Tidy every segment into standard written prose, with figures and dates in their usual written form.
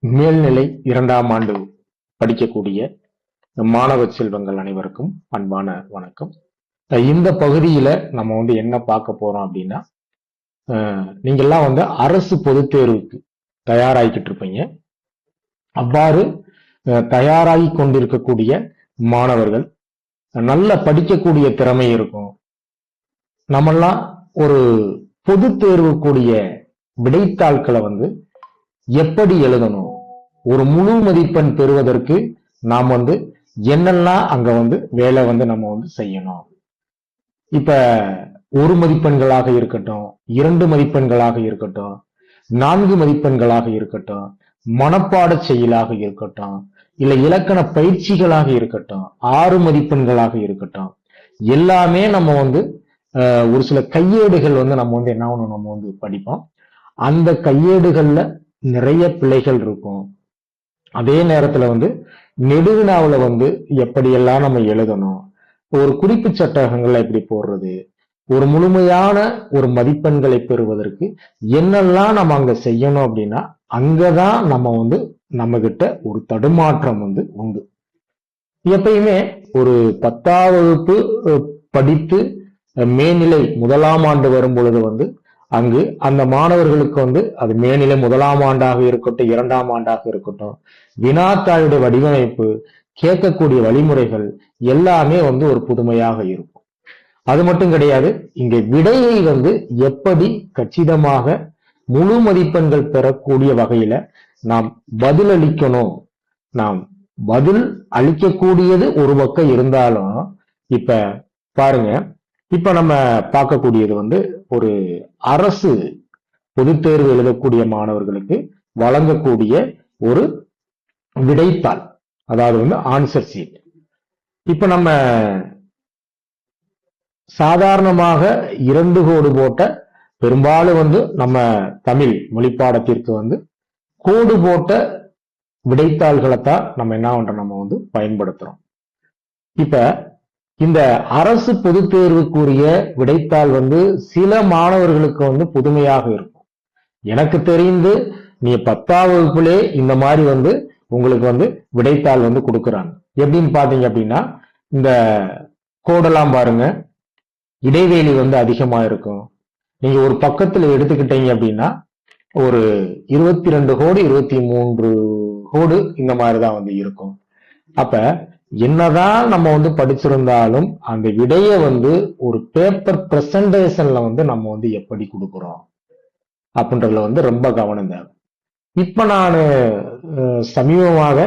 மேல்நிலை 2ஆம் ஆண்டு படிக்கக்கூடிய மாணவ செல்வங்கள் அனைவருக்கும் அன்பான வணக்கம். இந்த பகுதியில நம்ம என்ன பார்க்க போறோம் அப்படின்னா, நீங்க எல்லாம் அரசு பொதுத் தேர்வுக்கு தயாராகிக்கிட்டு இருப்பீங்க. அவ்வாறு தயாராகி கொண்டிருக்கக்கூடிய மாணவர்கள் நல்ல படிக்கக்கூடிய திறமை இருக்கும். நம்மெல்லாம் ஒரு பொது தேர்வுக்குரிய விடைத்தாள்களை எப்படி எழுதணும், ஒரு முழு மதிப்பெண் பெறுவதற்கு நாம் என்னெல்லாம் அங்க வேலை நம்ம செய்யணும். இப்ப 1 மதிப்பெண்களாக இருக்கட்டும், 2 மதிப்பெண்களாக இருக்கட்டும், 4 மதிப்பெண்களாக இருக்கட்டும், மனப்பாட செயலாக இருக்கட்டும், இல்ல இலக்கண பயிற்சிகளாக இருக்கட்டும், 6 மதிப்பெண்களாக இருக்கட்டும், எல்லாமே நம்ம ஒரு சில கையேடுகள் நம்ம என்ன நம்ம படிப்போம். அந்த கையேடுகள்ல நிறைய பிழைகள் இருக்கும். அதே நேரத்துல நெடுவினாவுல எப்படியெல்லாம் நம்ம எழுதணும், ஒரு குறிப்பு சட்டகங்களை எப்படி போடுறது, ஒரு முழுமையான ஒரு மதிப்பெண்களை பெறுவதற்கு என்னெல்லாம் நம்ம அங்க செய்யணும் அப்படின்னா, அங்கதான் நம்ம நம்ம கிட்ட ஒரு தடுமாற்றம் உண்டு. எப்பயுமே ஒரு 10ஆம் வகுப்பு படித்து மேல்நிலை 1ஆம் ஆண்டு வரும் பொழுது அங்கு அந்த மாணவர்களுக்கு அது மேல்நிலை 1ஆம் ஆண்டாக இருக்கட்டும், 2ஆம் ஆண்டாக இருக்கட்டும், வினாத்தாளுடைய வடிவமைப்பு, கேட்கக்கூடிய வழிமுறைகள் எல்லாமே ஒரு புதுமையாக இருக்கும். அது மட்டும் கிடையாது, இங்க விடையை எப்படி கச்சிதமாக முழு மதிப்பெண்கள் பெறக்கூடிய வகையில நாம் பதிலளிக்கணும். நாம் பதில் அளிக்கக்கூடியது ஒரு பக்கம் இருந்தாலும், இப்ப பாருங்க, இப்ப நம்ம பார்க்கக்கூடியது ஒரு அரசு பொதுத் தேர்வு எழுதக்கூடிய மாணவர்களுக்கு வழங்கக்கூடிய ஒரு விடைத்தாள், அதாவது ஆன்சர் சீட். இப்ப நம்ம சாதாரணமாக 2 கோடு போட்ட, பெரும்பாலும் நம்ம தமிழ் மொழிப்பாடத்திற்கு கோடு போட்ட விடைத்தாள்களைத்தான் நம்ம என்ன பண்றோம், நம்ம பயன்படுத்துறோம். இப்ப இந்த அரசு பொதுத் தேர்வுக்குரிய விடைத்தாள் சில மாணவர்களுக்கு புதுமையாக இருக்கும். எனக்கு தெரிந்து நீ 10ஆம் வகுப்புலே இந்த மாதிரி உங்களுக்கு விடைத்தாள் கொடுக்குறாங்க. எப்படின்னு பாத்தீங்க அப்படின்னா, இந்த கோடெல்லாம் பாருங்க, இடைவெளி அதிகமா இருக்கும். நீங்க ஒரு பக்கத்துல எடுத்துக்கிட்டீங்க அப்படின்னா ஒரு 22 கோடு 23 கோடு இந்த மாதிரிதான் இருக்கும். அப்ப என்னதான் நம்ம படிச்சிருந்தாலும் அந்த விடைய ஒரு பேப்பர் பிரசன்டேஷன்ல நம்ம எப்படி கொடுக்கிறோம் அப்படின்றதுல ரொம்ப கவனம் தேவை. இப்ப நான் சமீபமாக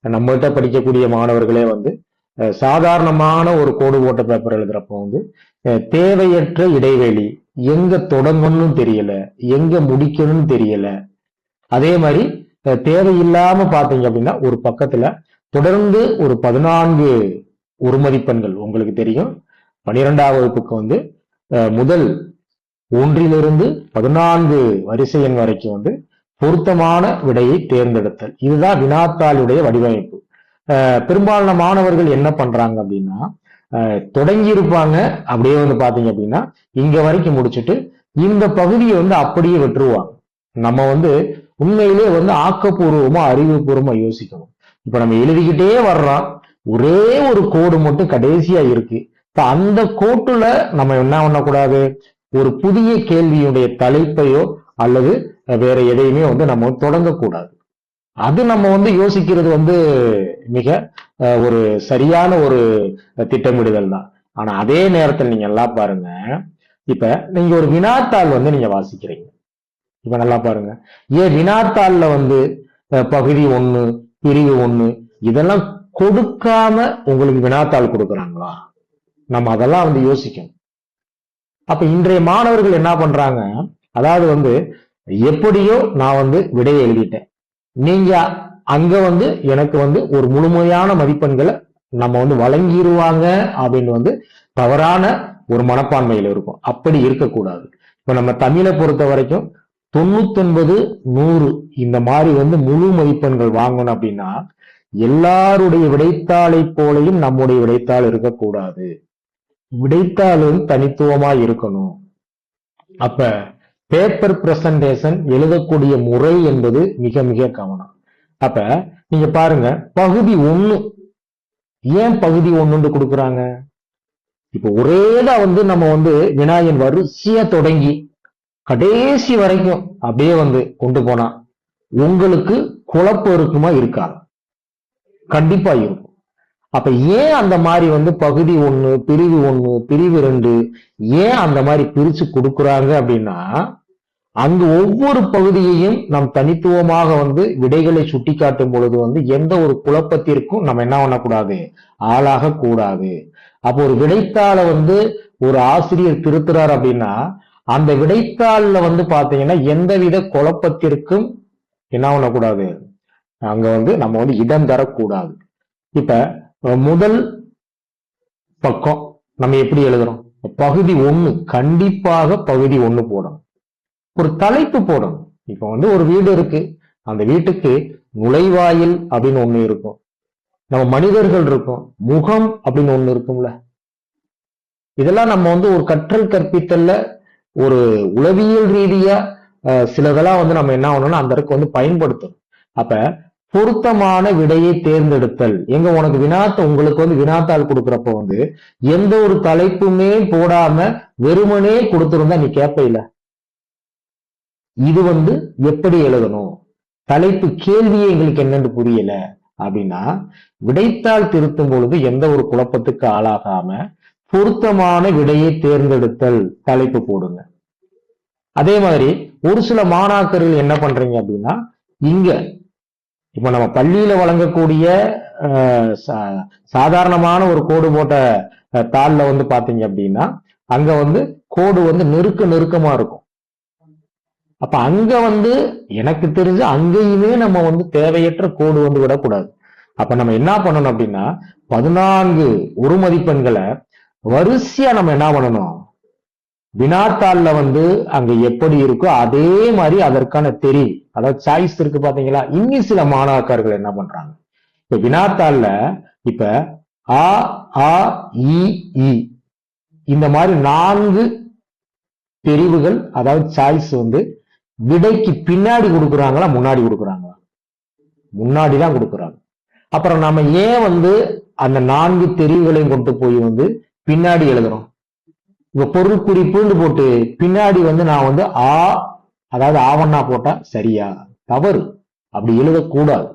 நம்மகிட்ட படிக்கக்கூடிய மாணவர்களே சாதாரணமான ஒரு கோடு போட்ட பேப்பர் எழுதுறப்போ தேவையற்ற இடைவெளி, எங்க தொடங்கணும்னு தெரியல, எங்க முடிக்கணும்னு தெரியல. அதே மாதிரி தேவையில்லாம பாத்தீங்க அப்படின்னா ஒரு பக்கத்துல தொடர்ந்து ஒரு 14 1 மதிப்பெண்கள் உங்களுக்கு தெரியும். 12ஆம் வகுப்புக்கு முதல் 1லிருந்து 14 வரிசை எண் வரைக்கும் பொருத்தமான விடையை தேர்ந்தெடுத்தல், இதுதான் வினாத்தாளுடைய வடிவமைப்பு. பெரும்பாலான மாணவர்கள் என்ன பண்றாங்க அப்படின்னா, தொடங்கி இருப்பாங்க, அப்படியே பாத்தீங்க அப்படின்னா இங்க வரைக்கும் முடிச்சுட்டு இந்த பகுதியை அப்படியே விட்டுருவாங்க. நம்ம உண்மையிலே ஆக்கப்பூர்வமா அறிவுபூர்வமா யோசிக்கணும். இப்ப நம்ம எழுதிக்கிட்டே வர்றோம், ஒரே ஒரு கோடு மட்டும் கடைசியா இருக்கு. இப்ப அந்த கோட்டுல நம்ம என்ன பண்ணக்கூடாது, ஒரு புதிய கேள்வியுடைய தலைப்பையோ அல்லது வேற எதையுமே நம்ம தொடங்கக்கூடாது. அது நம்ம யோசிக்கிறது மிக ஒரு சரியான ஒரு திட்டமிடுதல் தான். ஆனா அதே நேரத்தில் நீங்க எல்லாம் பாருங்க, இப்ப நீங்க ஒரு வினாத்தாள் நீங்க வாசிக்கிறீங்க. இப்ப நல்லா பாருங்க, ஏன் வினாத்தாள்ல பகுதி 1, பிரிவு 1 இதெல்லாம் கொடுக்காம உங்களுக்கு வினாத்தாள் கொடுக்குறாங்களா? நம்ம அதெல்லாம் யோசிக்கணும். அப்ப இன்றைய மாணவர்கள் என்ன பண்றாங்க, அதாவது எப்படியோ நான் விடையை எழுதிட்டேன், நீங்க அங்க எனக்கு ஒரு முழுமையான மதிப்பெண்களை நம்ம வழங்கிடுவாங்க அப்படின்னு தவறான ஒரு மனப்பான்மையில இருக்கும். அப்படி இருக்கக்கூடாது. இப்ப நம்ம தமிழை பொறுத்த வரைக்கும் 99, 100 இந்த மாதிரி முழு மதிப்பெண்கள் வாங்கணும் அப்படின்னா எல்லாருடைய விடைத்தாளை போலையும் நம்முடைய விடைத்தாள் இருக்கக்கூடாது. விடைத்தாளும் தனித்துவமா இருக்கணும். அப்ப பேப்பர் பிரசன்டேஷன் எழுதக்கூடிய முறை என்பது மிக மிக கவனம். அப்ப நீங்க பாருங்க, பகுதி 1 ஏன் பகுதி 1 கொடுக்குறாங்க? இப்ப ஒரேதான் வந்து நம்ம வந்து வினாயன் வரிசையா தொடங்கி கடைசி வரைக்கும் அப்படியே வந்து கொண்டு போனா உங்களுக்கு குழப்பம் இருக்குமா? இருக்காது, கண்டிப்பா இருக்கும். அப்ப ஏன் அந்த மாதிரி வந்து பகுதி 1, பிரிவு 1, பிரிவு 2 ஏன் அந்த மாதிரி பிரிச்சு கொடுக்குறாங்க அப்படின்னா, அங்கு ஒவ்வொரு பகுதியையும் நாம் தனித்துவமாக வந்து விடைகளை சுட்டிக்காட்டும் பொழுது வந்து எந்த ஒரு குழப்பத்திற்கும் நம்ம என்ன பண்ணக்கூடாது, ஆளாக கூடாது. அப்போ ஒரு விடைத்தாளை வந்து ஒரு ஆசிரியர் திருத்துறார் அப்படின்னா அந்த விடைத்தாள்ல வந்து பாத்தீங்கன்னா எந்தவித குழப்பத்திற்கும் என்ன பண்ணக்கூடாது, அங்க வந்து நம்ம வந்து இடம் தரக்கூடாது. இப்ப முதல் பக்கம் நம்ம எப்படி எழுதுறோம்? பகுதி 1 கண்டிப்பாக பகுதி 1 போடணும். ஒரு தலைப்பு போடணும். இப்ப வந்து ஒரு வீடு இருக்கு, அந்த வீட்டுக்கு நுழைவாயில் அப்படின்னு ஒண்ணு இருக்கும், நம்ம மனிதர்கள் இருக்கும், முகம் அப்படின்னு ஒண்ணு இருக்கும்ல. இதெல்லாம் நம்ம வந்து ஒரு கற்றல் கற்பித்தல்ல ஒரு உளவியல் ரீதியா சிலதெல்லாம் வந்து நம்ம என்ன பண்ணணும்னா அந்த இடத்துக்கு வந்து பயன்படுத்தணும். அப்ப பொருத்தமான விடையை தேர்ந்தெடுத்தல், எங்க உனக்கு உங்களுக்கு வந்து வினாத்தாள் கொடுக்குறப்ப வந்து எந்த ஒரு தலைப்புமே போடாம வெறுமனே கொடுத்திருந்தா நீ கேட்ப இல்ல, இது வந்து எப்படி எழுதணும், தலைப்பு கேள்வியே எங்களுக்கு என்னன்னு புரியல அப்படின்னா விடைத்தாள் திருத்தும் பொழுது எந்த ஒரு குழப்பத்துக்கு ஆளாகாம பொருத்தமான விடையை தேர்ந்தெடுத்தல் தலைப்பு போடுங்க. அதே மாதிரி ஒரு சில மாணாக்கர்கள் என்ன பண்றீங்க அப்படின்னா, இங்க இப்ப நம்ம பள்ளியில வழங்கக்கூடிய சாதாரணமான ஒரு கோடு போட்ட தாள்ல வந்து பாத்தீங்க அப்படின்னா அங்க வந்து கோடு வந்து நெருக்கமா இருக்கும். அப்ப அங்க வந்து எனக்கு தெரிஞ்சு அங்கேயுமே நம்ம வந்து தேவையற்ற கோடு வந்து விடக்கூடாது. அப்ப நம்ம என்ன பண்ணணும் அப்படின்னா 14 ஒரு மதிப்பெண்களை வரிசையா நம்ம என்ன பண்ணணும், வினாத்தாள்ல வந்து அங்க எப்படி இருக்கோ அதே மாதிரி அதற்கான தெரிவு, அதாவது சாய்ஸ் இருக்கு பாத்தீங்களா. இன்னும் சில மாணாக்கர்கள் என்ன பண்றாங்க, இப்ப வினாத்தாள்ல இப்ப ஆ ஆ இ ஈ இந்த மாதிரி 4 தெரிவுகள், அதாவது சாய்ஸ் வந்து விடைக்கு பின்னாடி கொடுக்குறாங்களா முன்னாடி கொடுக்குறாங்களா? முன்னாடிதான் கொடுக்குறாங்க. அப்புறம் நம்ம ஏன் வந்து அந்த 4 தெரிவுகளையும் கொண்டு போய் வந்து பின்னாடி எழுதுறோம்? இப்ப பொருள் குறிப்புன்னு போட்டு பின்னாடி வந்து நான் வந்து அதாவது ஆவண்ணா போட்டா சரியா தவறு, அப்படி எழுதக்கூடாது.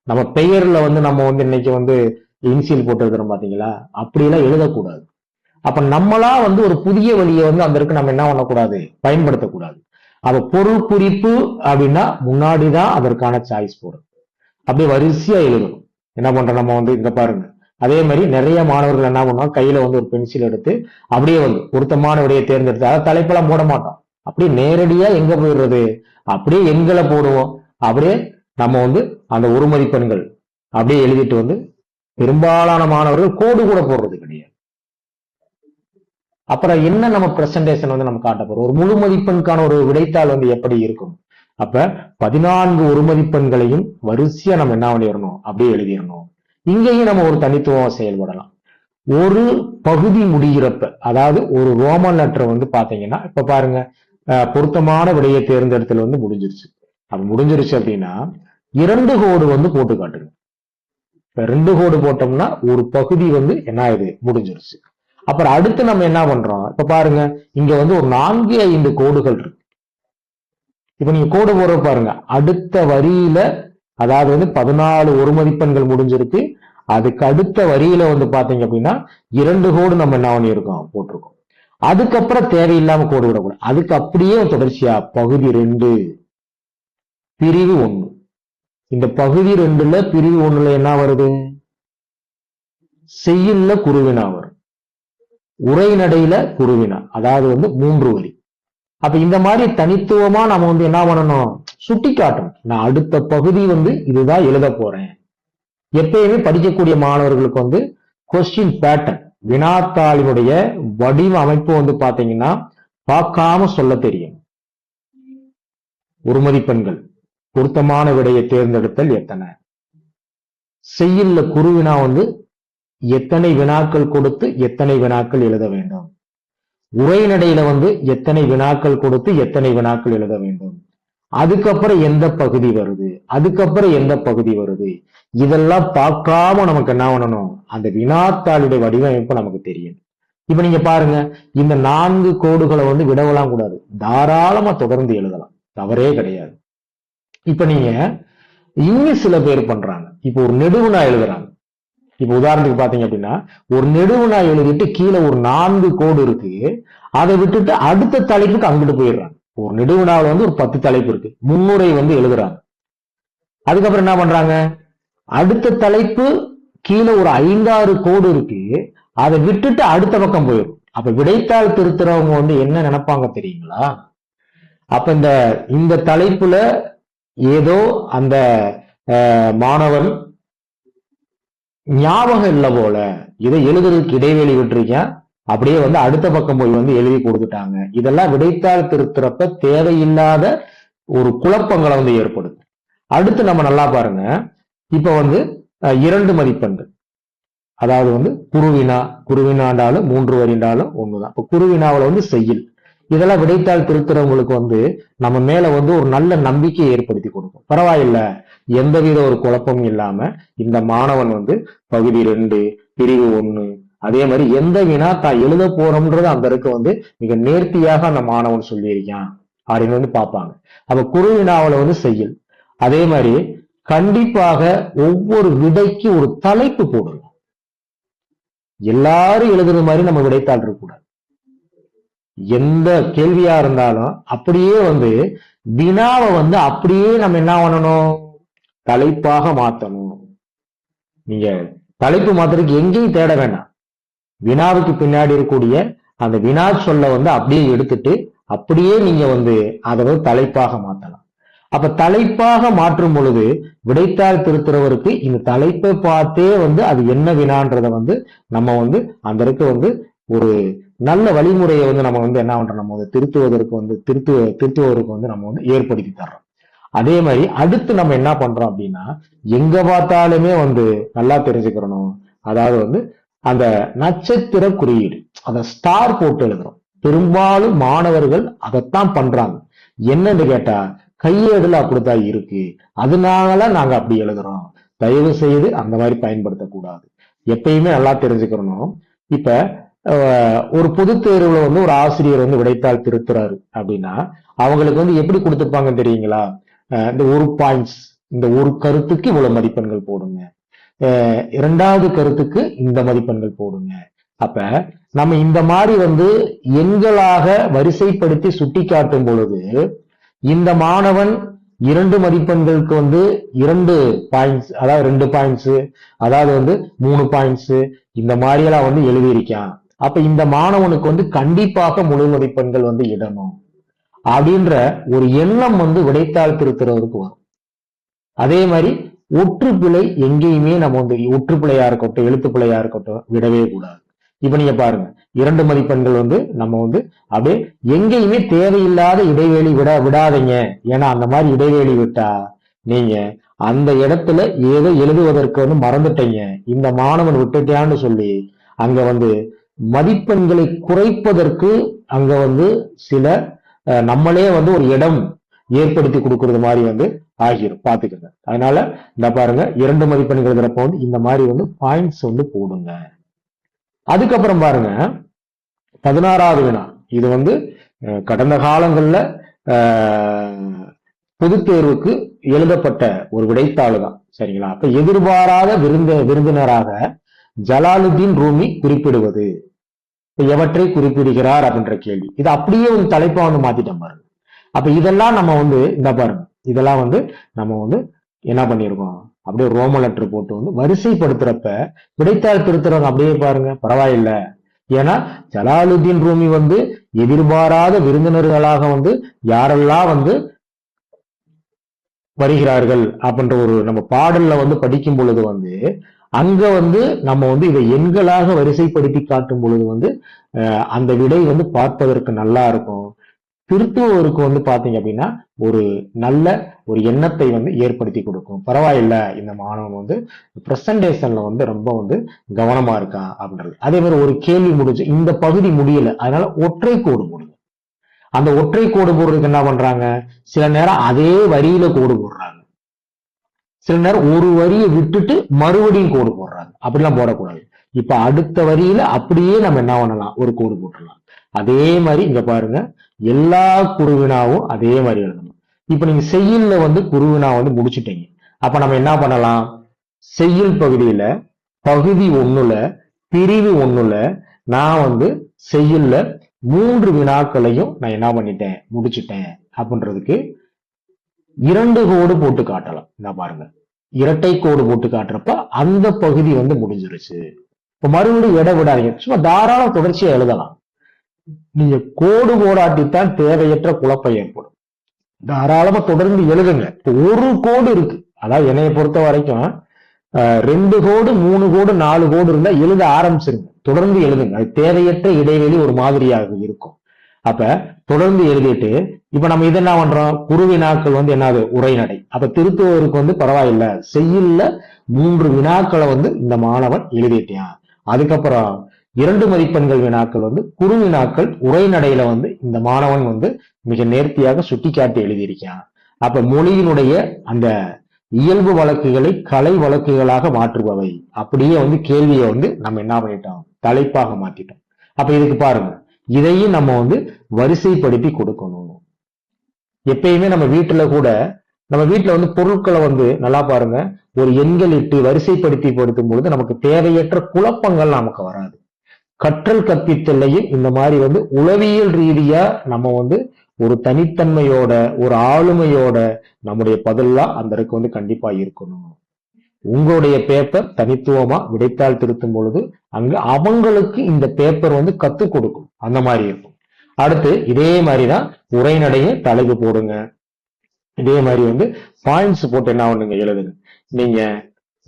நம்ம பெயர்ல வந்து நம்ம வந்து இன்னைக்கு வந்து இனிஷியல் போட்டு இருக்கிறோம் பாத்தீங்களா, அப்படியெல்லாம் எழுதக்கூடாது. அப்ப நம்மளா வந்து ஒரு புதிய வழியை வந்து அந்த இருக்கு நம்ம என்ன பண்ணக்கூடாது, பயன்படுத்தக்கூடாது. அப்ப பொருள் குறிப்பு அப்படின்னா முன்னாடிதான் அதற்கான சாய்ஸ் போடும். அப்படியே வரிசையா எழுதணும். என்ன பண்றோம் நம்ம வந்து இங்க பாருங்க, அதே மாதிரி நிறைய மாணவர்கள் என்ன பண்ணுவோம், கையில வந்து ஒரு பென்சில் எடுத்து அப்படியே வந்து பொருத்தமான விடையை தேர்ந்தெடுத்து, அதாவது தலைப்பெல்லாம் போட மாட்டோம், அப்படியே நேரடியா எங்க போயிடுறது, அப்படியே எண்களை போடுவோம். அப்படியே நம்ம வந்து அந்த ஒரு மதிப்பெண்கள் அப்படியே எழுதிட்டு வந்து பெரும்பாலான மாணவர்கள் கோடு கூட போடுறது கிடையாது. அப்புறம் என்ன நம்ம பிரசன்டேஷன் வந்து நம்ம காட்ட போறோம், ஒரு முழு மதிப்பெண்கான ஒரு விடைத்தாள் வந்து எப்படி இருக்கும். அப்ப 14 ஒரு மதிப்பெண்களையும் வரிசையா நம்ம என்ன பண்ணிடணும், அப்படியே எழுதிடணும். இங்கேயும் நம்ம ஒரு தனித்துவம் செயல்படலாம். ஒரு பகுதி முடிகிறப்ப, அதாவது ஒரு ரோமன் லெட்டர் வந்து பாத்தீங்கன்னா இப்ப பாருங்க, பொருத்தமான விடையை தேர்ந்தெடுத்தல் வந்து முடிஞ்சிருச்சு. அப்ப முடிஞ்சிருச்சு அப்படின்னா 2 கோடு வந்து போட்டு காட்டுங்க. இப்ப 2 கோடு போட்டோம்னா ஒரு பகுதி வந்து என்ன ஆகுது, முடிஞ்சிருச்சு. அப்புறம் அடுத்து நம்ம என்ன பண்றோம், இப்ப பாருங்க இங்க வந்து ஒரு 4-5 கோடுகள் இருக்கு. இப்ப நீங்க கோடு போற பாருங்க, அடுத்த வரியில அதாவது வந்து 14 ஒரு மதிப்பெண்கள் முடிஞ்சிருக்கு, அதுக்கு அடுத்த வரியில வந்து பாத்தீங்க அப்படின்னா 2 கோடு நம்ம என்ன பண்ணியிருக்கோம், போட்டிருக்கோம். அதுக்கப்புறம் தேவையில்லாம கோடு விடக்கூடாது. அதுக்கு அப்படியே தொடர்ச்சியா பகுதி 2 பிரிவு 1. இந்த பகுதி 2ல பிரிவு 1ல என்ன வருது, செய்யுள்ல குருவினா வரும், உரைநடையில குருவினா, அதாவது வந்து 3 வரி. அப்ப இந்த மாதிரி தனித்துவமா நம்ம வந்து என்ன பண்ணணும், சுட்டி காட்டணும். நான் அடுத்த பகுதி வந்து இதுதான் எழுத போறேன். எப்பயுமே படிக்கக்கூடிய மாணவர்களுக்கு வந்து கொஸ்டின் பேட்டர்ன், வினாத்தாளினுடைய வடிவ அமைப்பு வந்து பாத்தீங்கன்னா பார்க்காம சொல்ல தெரியும். ஒரு மதிப்பெண்கள், பொருத்தமான விடையை தேர்ந்தெடுத்தல் எத்தனை, செய்யுள்ள குருவினா வந்து எத்தனை வினாக்கள் கொடுத்து எத்தனை வினாக்கள் எழுத வேண்டும், உரைநடையில வந்து எத்தனை வினாக்கள் கொடுத்து எத்தனை வினாக்கள் எழுத வேண்டும், அதுக்கப்புறம் எந்த பகுதி வருது, அதுக்கப்புறம் எந்த பகுதி வருது, இதெல்லாம் பார்க்காம நமக்கு என்ன பண்ணணும், அந்த வினாத்தாளுடைய வடிவமைப்பு நமக்கு தெரியும். இப்ப நீங்க பாருங்க, இந்த 4 கோடுகளை வந்து விடவலாம் கூடாது, தாராளமா தொடர்ந்து எழுதலாம், தவறே கிடையாது. இப்ப நீங்க இன்னும் சில பேர் பண்றாங்க, இப்ப ஒரு நெடுவினா எழுதுறாங்க. இப்ப உதாரணத்துக்கு பாத்தீங்க அப்படின்னா, ஒரு நெடுவினா எழுதிட்டு கீழே ஒரு 4 கோடு இருக்கு, அதை விட்டுட்டு அடுத்த தலைப்புக்கு அங்கிட்டு போயிடுறாங்க. ஒரு நெடுவினாவில் வந்து ஒரு 10 தலைப்பு இருக்கு, முன்னுரை வந்து எழுதுறாங்க. அதுக்கப்புறம் என்ன பண்றாங்க, அடுத்த தலைப்பு கீழே ஒரு 5-6 கோடு இருக்கு, அதை விட்டுட்டு அடுத்த பக்கம் போயிடும். அப்ப விடைத்தாள் திருத்துறவங்க வந்து என்ன நினைப்பாங்க தெரியுங்களா, அப்ப இந்த தலைப்புல ஏதோ அந்த மாணவன் ஞாபகம் இல்லை போல, இதை எழுதுறதுக்கு இடைவெளி விட்டுருக்கேன், அப்படியே வந்து அடுத்த பக்கம் போய் வந்து எழுதி கொடுத்துட்டாங்க. இதெல்லாம் விடைத்தாள் திருத்துறப்ப தேவையில்லாத ஒரு குழப்பங்களை வந்து ஏற்படுது. அடுத்து நம்ம நல்லா பாருங்க, இப்ப வந்து 2 மதிப்பெண்கள், அதாவது வந்து குருவினாண்டாலும் 3 வரிண்டாலும் ஒண்ணுதான். இப்ப குருவினாவில் வந்து செய்யுள், இதெல்லாம் விடைத்தாள் திருத்துறவங்களுக்கு வந்து நம்ம மேல வந்து ஒரு நல்ல நம்பிக்கையை ஏற்படுத்தி கொடுக்கும். பரவாயில்ல, எந்தவித ஒரு குழப்பமும் இல்லாம இந்த மாணவன் வந்து பகுதி 2 பிரிவு 1 அதே மாதிரி எந்த வினா தான் எழுத போறோம்ன்றது அந்த இருக்கு வந்து மிக நேர்த்தியாக அந்த மாணவன் சொல்லியிருக்கான் அப்படின்னு வந்து பார்ப்பாங்க. அப்ப குருவினாவில் வந்து செய்யுள், அதே மாதிரி கண்டிப்பாக ஒவ்வொரு விடைக்கு ஒரு தலைப்பு போடணும். எல்லாரும் எழுதுற மாதிரி நம்ம விடைத்தாள் இருக்கக்கூடாது. எந்த கேள்வியா இருந்தாலும் அப்படியே வந்து வினாவை வந்து அப்படியே நம்ம என்ன பண்ணணும், தலைப்பாக மாத்தணும். நீங்க தலைப்பு மாத்துறதுக்கு எங்கேயும் தேட வேண்டாம், வினாவுக்கு பின்னாடி இருக்கக்கூடிய அந்த வினா சொல்ல வந்து அப்படியே எடுத்துட்டு அப்படியே நீங்க வந்து அதை வந்து தலைப்பாக மாத்தலாம். அப்ப தலைப்பாக மாற்றும் பொழுது விடைத்தாள் திருத்துறவருக்கு இந்த தலைப்பை பார்த்தே வந்து அது என்ன வினான்றத வந்து நம்ம வந்து அந்த இருக்க வந்து ஒரு நல்ல வழிமுறையை வந்து நம்ம வந்து என்ன பண்றோம், நம்ம வந்து திருத்துவதற்கு வந்து நம்ம வந்து ஏற்படுத்தி தர்றோம். அதே மாதிரி அடுத்து நம்ம என்ன பண்றோம் அப்படின்னா, எங்க பார்த்தாலுமே வந்து நல்லா தெரிஞ்சுக்கிறணும், அதாவது வந்து அந்த நட்சத்திர குறியீடு, அந்த ஸ்டார் போட்டு எழுதுறோம். பெரும்பாலும் மாணவர்கள் அதைத்தான் பண்றாங்க. என்னன்னு கேட்டா, கையேடுல அப்படித்தான் இருக்கு, அதனால நாங்க அப்படி எழுதுறோம். தயவு செய்து அந்த மாதிரி பயன்படுத்தக்கூடாது. எப்பயுமே நல்லா தெரிஞ்சுக்கிறணும். இப்ப ஒரு பொது தேர்வுல வந்து ஒரு ஆசிரியர் வந்து விடைத்தாள் திருத்துறாரு அப்படின்னா அவங்களுக்கு வந்து எப்படி கொடுத்துருப்பாங்க தெரியுங்களா, இந்த ஒரு பாயிண்ட்ஸ், இந்த ஒரு கருத்துக்கு இவ்வளவு மதிப்பெண்கள் போடுங்க, 2வது கருத்துக்கு இந்த மதிப்பெண்கள் போடுங்க. அப்ப நம்ம இந்த மாதிரி வந்து எண்களாக வரிசைப்படுத்தி சுட்டி காட்டும் பொழுது இந்த மாணவன் 2 மதிப்பெண்களுக்கு வந்து 2 பாயிண்ட்ஸ், அதாவது 2 பாயிண்ட்ஸ், அதாவது வந்து 3 பாயிண்ட்ஸ், இந்த மாதிரி எல்லாம் வந்து எழுதியிருக்கான். அப்ப இந்த மாணவனுக்கு வந்து கண்டிப்பாக முழு மதிப்பெண்கள் வந்து இடணும் அப்படின்ற ஒரு எண்ணம் வந்து விடைத்தாள் திருத்துறவருக்கு வரும். அதே மாதிரி ஒற்றுப்பிழை எங்கேயுமே நம்ம வந்து ஒற்றுப்பிழையா இருக்கட்டும் எழுத்துப்பிழையா இருக்கட்டும் விடவே கூடாது. இப்ப நீங்க பாருங்க, 2 மதிப்பெண்கள் வந்து நம்ம வந்து அப்படியே எங்கேயுமே தேவையில்லாத இடைவெளி விடாதீங்க. ஏன்னா அந்த மாதிரி இடைவெளி விட்டா நீங்க அந்த இடத்துல ஏதோ எழுதுவதற்கு வந்து மறந்துட்டீங்க, இந்த மாணவன் விட்டுட்டான்னு சொல்லி அங்க வந்து மதிப்பெண்களை குறைப்பதற்கு அங்க வந்து சில நம்மளே வந்து ஒரு இடம் ஏற்படுத்தி கொடுக்கறது மாதிரி வந்து ஆகிரும், பாத்துக்கங்க. அதனால இந்த பாருங்க, 2 மதிப்பெண்கள் எழுதுறப்ப வந்து இந்த மாதிரி வந்து பாயிண்ட்ஸ் வந்து போடுங்க. அதுக்கப்புறம் பாருங்க 16வது வினா, இது வந்து கடந்த காலங்கள்ல பொது தேர்வுக்கு எழுதப்பட்ட ஒரு விடைத்தாள் தான், சரிங்களா. அப்ப எதிர்பாராத விருந்தினராக ஜலாலுதீன் ரூமி குறிப்பிடுவது, எவற்றை குறிப்பிடுகிறார் அப்படின்ற கேள்வி. இது அப்படியே ஒரு தலைப்பா வந்து மாத்திட்டோம் பாருங்க. அப்ப இதெல்லாம் நம்ம வந்து இந்த பாருங்க, இதெல்லாம் வந்து நம்ம வந்து என்ன பண்ணிருக்கோம், அப்படியே ரோம லெட்டர் போட்டு வந்து வரிசைப்படுத்துறப்ப விடைத்தாள் திருத்துறவங்க அப்படியே பாருங்க பரவாயில்ல. ஏன்னா ஜலாலுதீன் ரூமி வந்து எதிர்பாராத விருந்தினர்களாக வந்து யாரெல்லாம் வந்து வருகிறார்கள் அப்படின்ற ஒரு நம்ம பாடல்ல வந்து படிக்கும் பொழுது வந்து அங்க வந்து நம்ம வந்து இதை எண்களாக வரிசைப்படுத்தி காட்டும் பொழுது வந்து அந்த விடை வந்து பார்ப்பதற்கு நல்லா இருக்கும். திருத்துவருக்கு வந்து பாத்தீங்க அப்படின்னா ஒரு நல்ல ஒரு எண்ணத்தை வந்து ஏற்படுத்தி கொடுக்கும். பரவாயில்ல, இந்த மாணவன் வந்து பிரசன்டேஷன்ல வந்து ரொம்ப வந்து கவனமா இருக்கான் அப்படின்றது. அதே மாதிரி ஒரு கேள்வி முடிஞ்சு இந்த பகுதி முடியல, அதனால ஒற்றை கோடு போடுங்க. அந்த ஒற்றை கோடு போடுறதுக்கு என்ன பண்றாங்க, சில நேரம் அதே வரியில கோடு போடுறாங்க, சில நேரம் ஒரு வரியை விட்டுட்டு மறுபடியும் கோடு போடுறாங்க. அப்படிலாம் போடக்கூடாது. இப்ப அடுத்த வரியில அப்படியே நம்ம என்ன பண்ணலாம், ஒரு கோடு போட்டுடலாம். அதே மாதிரி இங்க பாருங்க, எல்லா குருவினாவும் அதே மாதிரி எழுதணும். இப்ப நீங்க செய்யுள்ல வந்து குருவினா வந்து முடிச்சுட்டீங்க. அப்ப நம்ம என்ன பண்ணலாம், செய்யுள் பகுதியில பகுதி 1ல பிரிவு 1ல நான் வந்து செய்யுள்ல 3 வினாக்களையும் நான் என்ன பண்ணிட்டேன், முடிச்சுட்டேன் அப்படின்றதுக்கு 2 கோடு போட்டு காட்டலாம். நான் பாருங்க, இரட்டை கோடு போட்டு காட்டுறப்ப அந்த பகுதி வந்து முடிஞ்சிருச்சு. இப்ப மறுபடியும் இட விடாதீங்க, சும்மா தாராளம் தொடர்ச்சியா எழுதலாம். நீங்க கோடு போடாட்டித்தான் தேவையற்ற குழப்பம் ஏற்படும். தாராளமா தொடர்ந்து எழுதுங்க. ஒரு கோடு இருக்கு, அதாவது என்னைய பொறுத்த வரைக்கும் 2 கோடு 3 கோடு 4 கோடு இருந்தா எழுத ஆரம்பிச்சிருங்க, தொடர்ந்து எழுதுங்க. அது தேவையற்ற இடைவெளி ஒரு மாதிரியாக இருக்கும். அப்ப தொடர்ந்து எழுதிட்டு இப்ப நம்ம இதை என்ன பண்றோம், குறுவினாக்கள் வந்து என்னது உரைநடை. அப்ப திருத்துவருக்கு வந்து பரவாயில்ல, செய்யுள்ல 3 வினாக்களை வந்து இந்த மாணவன் எழுதிட்டான். அதுக்கப்புறம் 2 மதிப்பெண்கள் வினாக்கள் வந்து குறுவினாக்கள் உரைநடையில வந்து இந்த மாணவன் வந்து மிக நேர்த்தியாக சுட்டிக்காட்டி எழுதியிருக்கான். அப்ப மொழியினுடைய அந்த இயல்பு வழக்குகளை கலை வழக்குகளாக மாற்றுபவை. அப்படியே வந்து கேள்வியை வந்து நம்ம என்ன பண்ணிட்டோம், தலைப்பாக மாத்திட்டோம். அப்ப இதுக்கு பாருங்க, இதையும் நம்ம வந்து வரிசைப்படுத்தி கொடுக்கணும். எப்பயுமே நம்ம வீட்டுல வந்து பொருட்களை வந்து நல்லா பாருங்க, ஒரு எண்கள் இட்டு வரிசைப்படுத்தி படுத்தும் பொழுது நமக்கு தேவையற்ற குழப்பங்கள் நமக்கு வராது. கற்றல் கற்பித்தலையும் இந்த மாதிரி வந்து உளவியல் ரீதியா நம்ம வந்து ஒரு தனித்தன்மையோட ஒரு ஆளுமையோட நம்முடைய பதிலா அந்த வந்து கண்டிப்பா இருக்கணும். உங்களுடைய பேப்பர் தனித்துவமா விடைத்தாள் திருத்தும் பொழுது அங்க அவங்களுக்கு இந்த பேப்பர் வந்து கத்துக் கொடுக்கும், அந்த மாதிரி இருக்கும். அடுத்து இதே மாதிரிதான் உரைநடையும் தலைப்பு போடுங்க. இதே மாதிரி வந்து பாயிண்ட்ஸ் போட்டு என்ன பண்ணுங்க, எழுதுங்க. நீங்க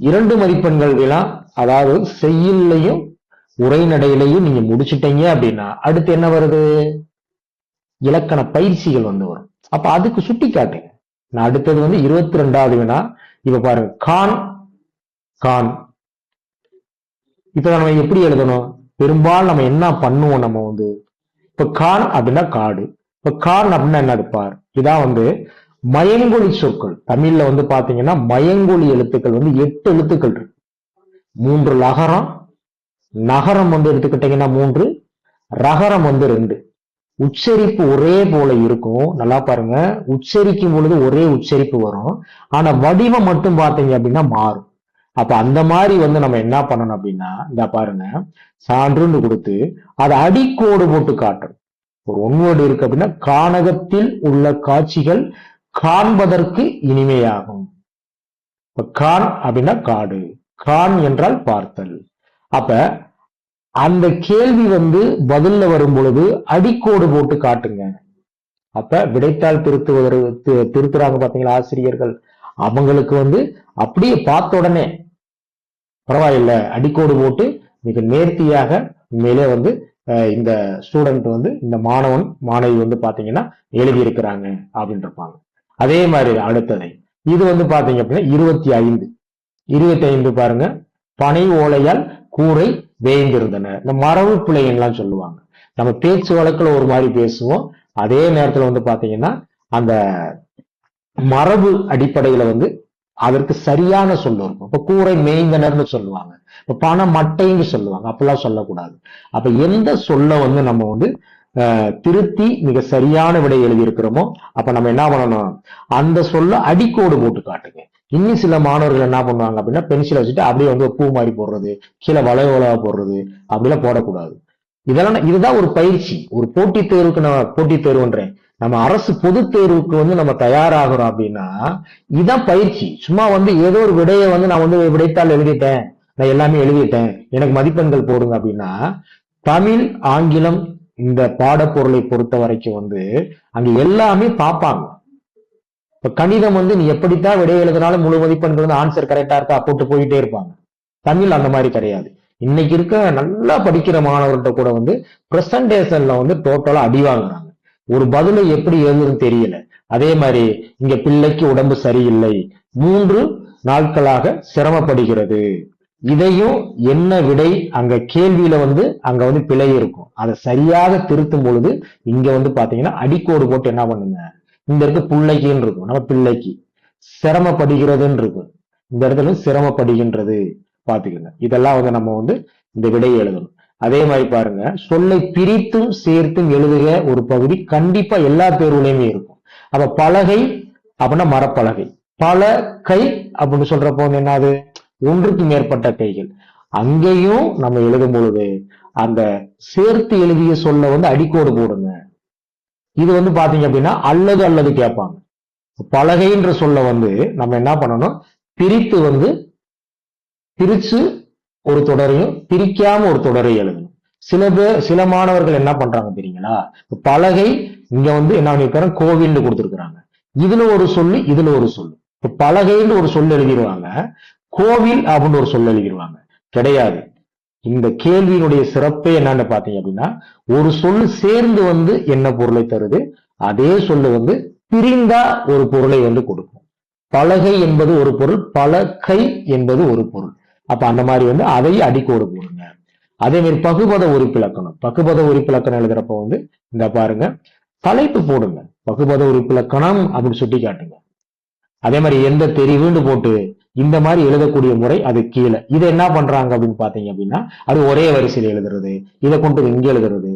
2 மதிப்பெண்கள் வினா, அதாவது செய்யுள்ளையும் உரைநடையிலையும் நீங்க முடிச்சுட்டீங்க அப்படின்னா அடுத்து என்ன வருது, இலக்கண பயிற்சிகள் வந்து வரும். அப்ப அதுக்கு சுட்டி காட்டுங்க. நான் அடுத்தது வந்து 22வது வினா. இப்ப பாருங்க, கான் கான். இப்ப நம்ம எப்படி எழுதணும், பெரும்பாலும் நம்ம என்ன பண்ணுவோம், நம்ம வந்து இப்ப கான் அப்படின்னா காடு. இப்ப கான் அப்படின்னா என்னது பார், இதான் வந்து மயங்கொலி சொற்கள். தமிழ்ல வந்து பாத்தீங்கன்னா மயங்கொலி எழுத்துக்கள் வந்து 8 எழுத்துக்கள் இருக்கு. 3 லகரம், நகரம் வந்து எடுத்துக்கிட்டீங்கன்னா 3, ரகரம் வந்து 2. உச்சரிப்பு ஒரே போல இருக்கும். நல்லா பாருங்க, உச்சரிக்கும் பொழுது ஒரே உச்சரிப்பு வரும், ஆனா வடிவம் மட்டும் பாத்தீங்க அப்படின்னா மாறும். அப்ப அந்த மாதிரி வந்து நம்ம என்ன பண்ணணும் அப்படின்னா, இந்த பாருங்க, சான்றுன்னு கொடுத்து அதை அடிக்கோடு போட்டு காட்டணும். ஒரு ஒன்வேர்டு இருக்கு அப்படின்னா, கானகத்தில் உள்ள காட்சிகள் காண்பதற்கு இனிமையாகும். இப்ப கான் அப்படின்னா காடு, கான் என்றால் பார்த்தல். அப்ப அந்த கேள்வி வந்து பதில்ல வரும் பொழுது அடிக்கோடு போட்டு காட்டுங்க. அப்ப விடைத்தாள் திருத்துறாங்க பாத்தீங்களா ஆசிரியர்கள், அவங்களுக்கு வந்து அப்படியே பார்த்த உடனே பரவாயில்ல, அடிக்கோடு போட்டு மிக நேர்த்தியாக உண்மையிலே வந்து இந்த ஸ்டூடெண்ட் வந்து இந்த மாணவன் மாணவி வந்து பாத்தீங்கன்னா எழுதி இருக்கிறாங்க அப்படின்னு இருப்பாங்க. அதே மாதிரி அடுத்ததை இது வந்து பாத்தீங்க அப்படின்னா 25 பாருங்க, பனை ஓலையால் கூரை வேய்ந்திருந்தன. இந்த மரபு பிள்ளைங்கள்லாம் சொல்லுவாங்க. நம்ம பேச்சு வழக்குல ஒரு மாதிரி பேசுவோம், அதே நேரத்துல வந்து பாத்தீங்கன்னா அந்த மரபு அடிப்படையில வந்து அதற்கு சரியான சொல்ல இருக்கும். இப்ப கூரை மேய்ந்தனர்னு சொல்லுவாங்க, இப்ப பண மட்டைன்னு சொல்லுவாங்க, அப்படிலாம் சொல்லக்கூடாது. அப்ப எந்த சொல்ல வந்து நம்ம வந்து திருத்தி மிக சரியான விடை எழுதி இருக்கிறோமோ அப்ப நம்ம என்ன பண்ணணும், அந்த சொல்ல அடிக்கோடு போட்டு காட்டுங்க. இன்னும் சில மாணவர்கள் என்ன பண்ணுவாங்க அப்படின்னா, பென்சிலை வச்சுட்டு அப்படியே வந்து பூ மாதிரி போடுறது, கீழே வளவா போடுறது, அப்படிலாம் போடக்கூடாது. இதுதான் ஒரு பயிற்சி. ஒரு போட்டித் தேர்வுக்கு நான் போட்டித் தேர்வுன்றேன், நம்ம அரசு பொது தேர்வுக்கு வந்து நம்ம தயாராகிறோம் அப்படின்னா இதான் பயிற்சி. சும்மா வந்து ஏதோ ஒரு விடையை வந்து நான் வந்து விடைத்தாள் எழுதிட்டேன், நான் எல்லாமே எழுதிட்டேன், எனக்கு மதிப்பெண்கள் போடுங்க அப்படின்னா, தமிழ் ஆங்கிலம் இந்த பாடப்பொருளை பொறுத்த வரைக்கும் வந்து அங்க எல்லாமே பார்ப்பாங்க. இப்ப கணிதம் வந்து நீ எப்படித்தான் விடை எழுதினாலும் முழு மதிப்பெண்கள் வந்து ஆன்சர் கரெக்டா இருக்கா போட்டு போயிட்டே இருப்பாங்க. தமிழ் அந்த மாதிரி கிடையாது. இன்னைக்கு இருக்க நல்லா படிக்கிற மாணவர்கிட்ட கூட வந்து பிரசன்டேஷன்ல வந்து டோட்டலா அடி வாங்குறாங்க. ஒரு பதிலை எப்படி எழுதுன்னு தெரியல. அதே மாதிரி இங்க பிள்ளைக்கு உடம்பு சரியில்லை, 3 நாட்களாக சிரமப்படுகிறது. இதையும் என்ன விடை அங்க கேள்வியில அங்க பிழை இருக்கும். அதை சரியாக திருத்தும் பொழுது இங்க பாத்தீங்கன்னா அடிக்கோடு போட்டு என்ன பண்ணுங்க, இந்த இடத்துல பிள்ளைக்குன்னு இருக்கும், நம்ம பிள்ளைக்கு சிரமப்படுகிறதுன்னு இருக்கும், இந்த இடத்துல சிரமப்படுகின்றது பாத்துக்கோங்க. இதெல்லாம் நம்ம இந்த விடையை எழுதணும். அதே மாதிரி பாருங்க, சொல்லை பிரித்தும் சேர்த்தும் எழுதுக ஒரு பகுதி கண்டிப்பா எல்லா தேர்வுலையுமே இருக்கும். அப்ப பலகை அப்படின்னா மரப்பலகை, பல கை அப்படின்னு சொல்றப்போ என்னது, ஒன்றுக்கு மேற்பட்ட கைகள். அங்கேயும் நம்ம எழுதும் பொழுது அந்த சேர்த்து எழுதிய சொல்ல அடிக்கோடு போடுங்க. இது பாத்தீங்க அப்படின்னா அல்லது அல்லது கேட்பாங்க. பலகைன்ற சொல்ல நம்ம என்ன பண்ணணும், பிரித்து பிரிச்சு ஒரு தொடரையும் பிரிக்காம ஒரு தொடரை எழுதணும். சில மாணவர்கள் என்ன பண்றாங்க தெரியுங்களா, பலகை இங்க என்ன பண்ணிருக்காங்க, கோவில்னு கொடுத்திருக்கிறாங்க, இதுல ஒரு சொல்லு இதுல ஒரு சொல்லு. பலகைன்னு ஒரு சொல் எழுதிடுவாங்க, கோவில் அப்படின்னு ஒரு சொல் எழுதிடுவாங்க. கிடையாது. இந்த கேள்வியினுடைய சிறப்பே என்னன்னு பாத்தீங்க அப்படின்னா, ஒரு சொல் சேர்ந்து என்ன பொருளை தருது, அதே சொல்லு பிரிந்தா ஒரு பொருளை கொடுக்கும். பலகை என்பது ஒரு பொருள், பலகை என்பது ஒரு பொருள். அப்ப அந்த மாதிரி அதை அடிக்கோடு போடுங்க. அதே மாதிரி பகுபத உறுப்பிலக்கணம், பகுபத உறுப்பிலக்கணம் எழுதுறப்ப இந்த பாருங்க, தலைப்பு போடுங்க, பகுபத உறுப்பிலக்கணம் அப்படின்னு சுட்டி காட்டுங்க. அதே மாதிரி எந்த தெரிவுன்னு போட்டு இந்த மாதிரி எழுதக்கூடிய முறை அது கீழே. இதை என்ன பண்றாங்க அப்படின்னு பாத்தீங்க அப்படின்னா, அது ஒரே வரிசையில் எழுதுறது, இதை கொண்டு இங்க எழுதுறது.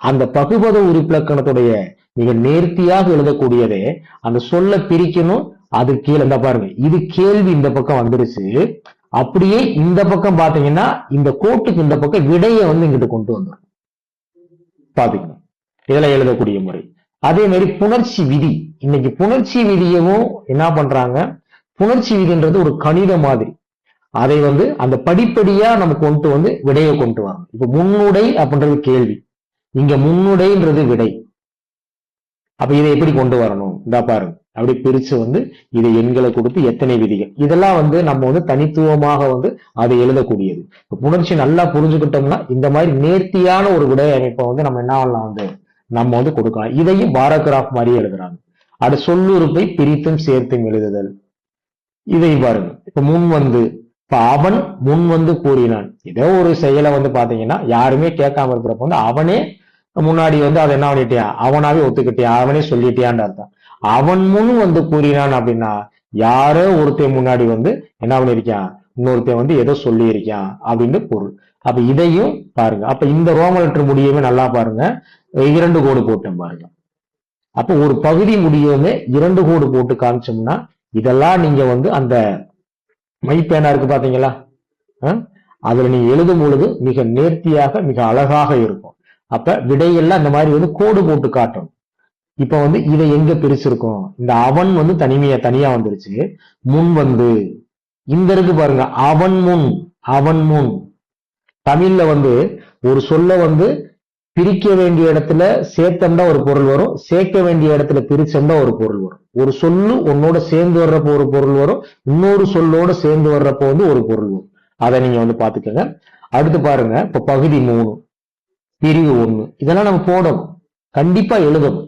அந்த பகுபத உறுப்பிலக்கணத்துடைய மிக நேர்த்தியாக எழுதக்கூடியதே அந்த சொல்ல பிரிக்கணும். அது கீழே இந்த பாருங்க, இது கேள்வி இந்த பக்கம் வந்துருச்சு, அப்படியே இந்த பக்கம் பாத்தீங்கன்னா இந்த கோட்டுக்கு இந்த பக்கம் விடையை இங்கிட்டு கொண்டு வந்துடும். பாத்தீங்கன்னா இதெல்லாம் எழுதக்கூடிய முறை. அதே மாதிரி புணர்ச்சி விதி, இன்னைக்கு புணர்ச்சி விதியவும் என்ன பண்றாங்க, புணர்ச்சி விதின்றது ஒரு கணித மாதிரி, அதை அந்த படிப்படியா நம்ம கொண்டு விடையை கொண்டு வரணும். இப்ப முன்னுடை அப்படின்றது கேள்வி, இங்க முன்னுடைன்றது விடை. அப்ப இதை எப்படி கொண்டு வரணும், இந்த பாருங்க, அப்படி பிரிச்சு இதை எண்களை கொடுத்து எத்தனை விதிகள், இதெல்லாம் நம்ம தனித்துவமாக அதை எழுதக்கூடியது. புணர்ச்சி நல்லா புரிஞ்சுக்கிட்டோம்னா இந்த மாதிரி நேர்த்தியான ஒரு விடை அமைப்பை நம்ம என்ன பண்ணலாம், நம்ம கொடுக்கலாம். இதையும் பாராகிராஃப் மாதிரி எழுதுறாங்க. அது சொல்லுறுப்பை பிரித்தும் சேர்த்தும் எழுதுதல். இதை பாருங்க, இப்ப முன் இப்ப அவன் முன் கூறினான், ஏதோ ஒரு செயலை பாத்தீங்கன்னா யாருமே கேட்காம இருக்கிறப்ப அவனே முன்னாடி அதை என்ன பண்ணிட்டியா, அவனாவே ஒத்துக்கிட்டியா, அவனே சொல்லிட்டியான்னு அர்த்தம். அவன் முன் கூறினான் அப்படின்னா யாரோ ஒருத்தன் முன்னாடி என்ன பண்ணிருக்கான், இன்னொருத்தன் ஏதோ சொல்லி இருக்கான் அப்படின்னு பொருள். அப்ப இதையும் பாருங்க. அப்ப இந்த ரோம லெட்டர் முடியவே நல்லா பாருங்க, 2 கோடு போட்டேன் பாருங்க. அப்ப ஒரு பகுதி முடியவே 2 கோடு போட்டு காமிச்சோம்னா இதெல்லாம் நீங்க அந்த மைப்பேனா இருக்கு பாத்தீங்களா, அதுல நீங்க எழுதும் பொழுது மிக நேர்த்தியாக மிக அழகாக இருக்கும். அப்ப விடையெல்லாம் இந்த மாதிரி கோடு போட்டு காட்டணும். இப்ப இதை எங்க பிரிச்சிருக்கோம், இந்த அவன் தனியா வந்துருச்சு. முன் இந்த இருக்கு பாருங்க, அவன் முன், அவன் முன். தமிழ்ல ஒரு சொல்ல பிரிக்க வேண்டிய இடத்துல சேர்த்தம்னா ஒரு பொருள் வரும், சேர்க்க வேண்டிய இடத்துல பிரிச்சோம்னா ஒரு பொருள் வரும். ஒரு சொல்லு உன்னோட சேர்ந்து வர்றப்போ ஒரு பொருள் வரும், இன்னொரு சொல்லோட சேர்ந்து வர்றப்போ ஒரு பொருள் வரும். அதை நீங்க பாத்துக்கோங்க. அடுத்து பாருங்க, இப்ப பகுதி 3 பிரிவு 1, இதெல்லாம் நம்ம போடணும், கண்டிப்பா எழுதணும்.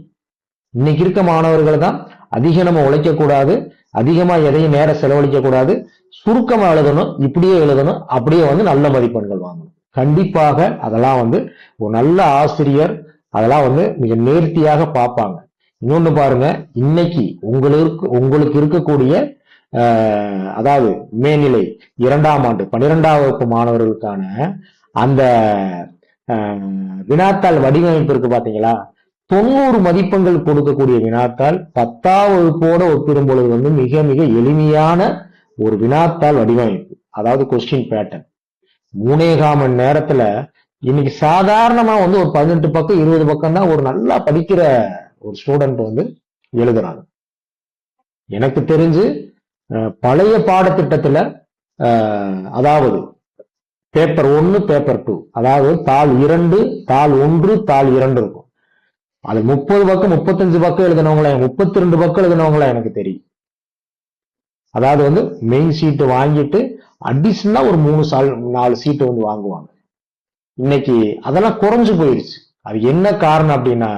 இன்னைக்கு இருக்க மாணவர்கள் தான் அதிகம் நம்ம உழைக்க கூடாது, அதிகமா எதையும் நேரம் செலவழிக்க கூடாது, சுருக்கமா எழுதணும், இப்படியே எழுதணும், அப்படியே நல்ல மதிப்பெண்கள் வாங்கணும். கண்டிப்பாக அதெல்லாம் ஒரு நல்ல ஆசிரியர் அதெல்லாம் மிக நேர்த்தியாக பார்ப்பாங்க. இன்னொன்னு பாருங்க, இன்னைக்கு உங்களுக்கு இருக்கக்கூடிய அதாவது மேல்நிலை 2ஆம் ஆண்டு 12ஆம் வகுப்பு மாணவர்களுக்கான அந்த வினாத்தாள் வடிவமைப்பு இருக்கு பாத்தீங்களா, 90 மதிப்பெண்கள் கொடுக்கக்கூடிய வினாத்தாள் 10ஆம் வகுப்போட ஒப்பிடும் பொழுது மிக மிக எளிமையான ஒரு வினாத்தாள் வடிவமைப்பு, அதாவது கொஸ்டின் பேட்டர்ன். 3.25 மணி நேரத்துல இன்னைக்கு சாதாரணமா ஒரு 18 பக்கம் 20 பக்கம் தான் ஒரு நல்லா படிக்கிற ஒரு ஸ்டூடெண்ட் எழுதுறாங்க. எனக்கு தெரிஞ்சு பழைய பாடத்திட்டத்துல அதாவது பேப்பர் 1 பேப்பர் 2, அதாவது தாள் 2 தாள் 1 தாள் 2 இருக்கும். அது 30 பக்கம் 35 பக்கம் எழுதினவங்களா 32 பக்கம் எழுதினவங்களா எனக்கு தெரியும். அதாவது மெயின் சீட்டு வாங்கிட்டு அடிஷனலா ஒரு 4 சீட்டு வாங்குவாங்க. இன்னைக்கு அதெல்லாம் குறைஞ்சு போயிடுச்சு. அது என்ன காரணம் அப்படின்னா,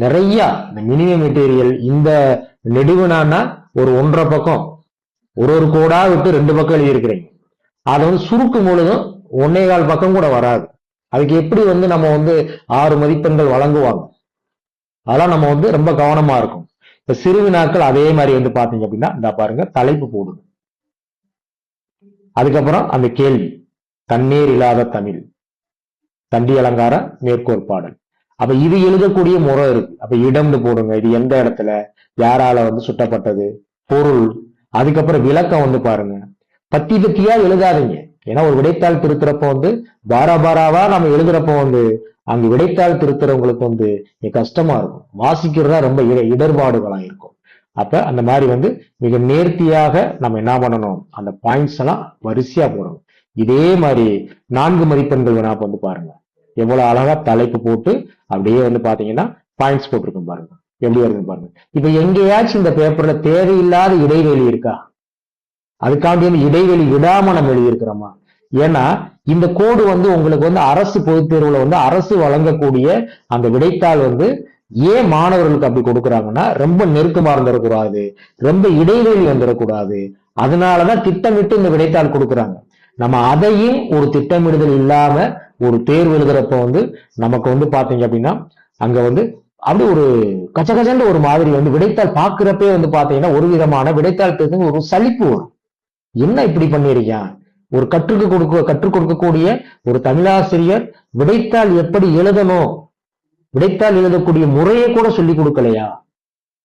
நிறைய இந்த மினிமம் மெட்டீரியல் இந்த நெடுவினான்னா ஒரு 1.5 பக்கம் ஒரு கோடா விட்டு 2 பக்கம் எழுதியிருக்கிறீங்க. அதை வந்து சுருக்கும் பொழுதும் 1.25 பக்கம் கூட வராது. அதுக்கு எப்படி வந்து நம்ம வந்து 6 மதிப்பெண்கள் வழங்குவாங்க? அதெல்லாம் நம்ம வந்து ரொம்ப கவனமா இருக்கும். இப்ப சிறுவினாக்கள் அதே மாதிரி வந்து பாத்தீங்க அப்படின்னா இந்த பாருங்க தலைப்பு போடுது, அதுக்கப்புறம் அந்த கேள்வி தண்ணீர் இல்லாத தமிழ், தண்டி அலங்கார மேற்கோள் பாடல். அப்ப இது எழுதக்கூடிய முறை இருக்கு. அப்ப இடம்னு போடுங்க, இது எந்த இடத்துல யாரால வந்து சுட்டப்பட்டது, பொருள், அதுக்கப்புறம் விளக்கம் வந்து பாருங்க. பத்தி பத்தியா எழுதாதீங்க. ஏன்னா ஒரு விடைத்தாள் திருத்துறப்ப வந்து பாராவா நம்ம எழுதுறப்ப வந்து அங்க விடைத்தாள் திருத்துறவங்களுக்கு வந்து கஷ்டமா இருக்கும், வாசிக்கிறதா ரொம்ப இடர்பாடுகளா இருக்கும். அப்ப அந்த மாதிரி வந்து மிக நேர்த்தியாக நம்ம என்ன பண்ணணும், அந்த பாயிண்ட்ஸ் எல்லாம் வரிசையா போடணும். இதே மாதிரி 4 மதிப்பெண்கள் வேணா வந்து பாருங்க, எவ்வளவு அழகா தலைப்பு போட்டு அப்படியே வந்து பாத்தீங்கன்னா பாயிண்ட்ஸ் போட்டிருக்கும் பாருங்க, எப்படி வருது பாருங்க. இப்ப எங்கேயாச்சும் இந்த பேப்பர்ல தேவையில்லாத இடைவெளி இருக்கா? அதுக்காண்டி வந்து இடைவெளி விடாம நம்ம எழுதியிருக்கிறோமா? ஏன்னா இந்த கோடு வந்து உங்களுக்கு வந்து அரசு பொதுத் தேர்வுல வந்து அரசு வழங்கக்கூடிய அந்த விடைத்தாள் வந்து ஏன் மாணவர்களுக்கு அப்படி கொடுக்குறாங்கன்னா, ரொம்ப நெருக்கமா இருந்துடக்கூடாது, ரொம்ப இடைவெளி வந்துடக்கூடாது, அதனாலதான் திட்டமிட்டு இந்த விடைத்தாள் கொடுக்குறாங்க. நம்ம அதையும் ஒரு திட்டமிடுதல் இல்லாம ஒரு தேர்வு எழுதுறப்ப வந்து நமக்கு வந்து பாத்தீங்க அப்படின்னா அங்க வந்து அப்படி ஒரு கச்சகச்சன்னு ஒரு மாதிரி வந்து விடைத்தாள் பாக்குறப்பே வந்து பாத்தீங்கன்னா ஒரு விதமான விடைத்தாள் ஒரு சலிப்பு வரும். என்ன இப்படி பண்ணிருக்கான்? ஒரு கற்றுக் கொடுக்கக்கூடிய ஒரு தமிழாசிரியர் விடைத்தாள் எப்படி எழுதணும், விடைத்தாள் எழுதக்கூடிய முறையை கூட சொல்லி கொடுக்கலையா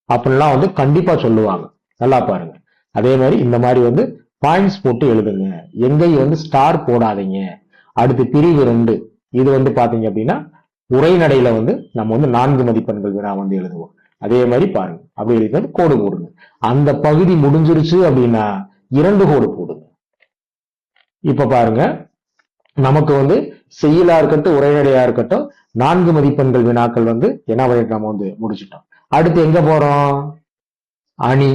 அப்படின்லாம் வந்து கண்டிப்பா சொல்லுவாங்க. நல்லா பாருங்க. அதே மாதிரி இந்த மாதிரி வந்து பாயிண்ட்ஸ் போட்டு எழுதுங்க, எங்கேயும் வந்து ஸ்டார் போடாதீங்க. அடுத்து பிரிவு 2, இது வந்து பாத்தீங்க அப்படின்னா உரைநடையில வந்து நம்ம வந்து 4 மதிப்பெண்கள் வினா வந்து எழுதுவோம். அதே மாதிரி பாருங்க, அப்படி எழுதி கோடு போடுங்க. அந்த பகுதி முடிஞ்சிருச்சு அப்படின்னா 2 கோடு போடுங்க. இப்ப பாருங்க, நமக்கு வந்து செய்யுளா இருக்கட்டும் உரைநடையா இருக்கட்டும் 4 மதிப்பெண்கள் வினாக்கள் வந்து என்ன பண்ணிட்டு நம்ம வந்து முடிச்சிட்டோம். அடுத்து எங்க போறோம்? அணி,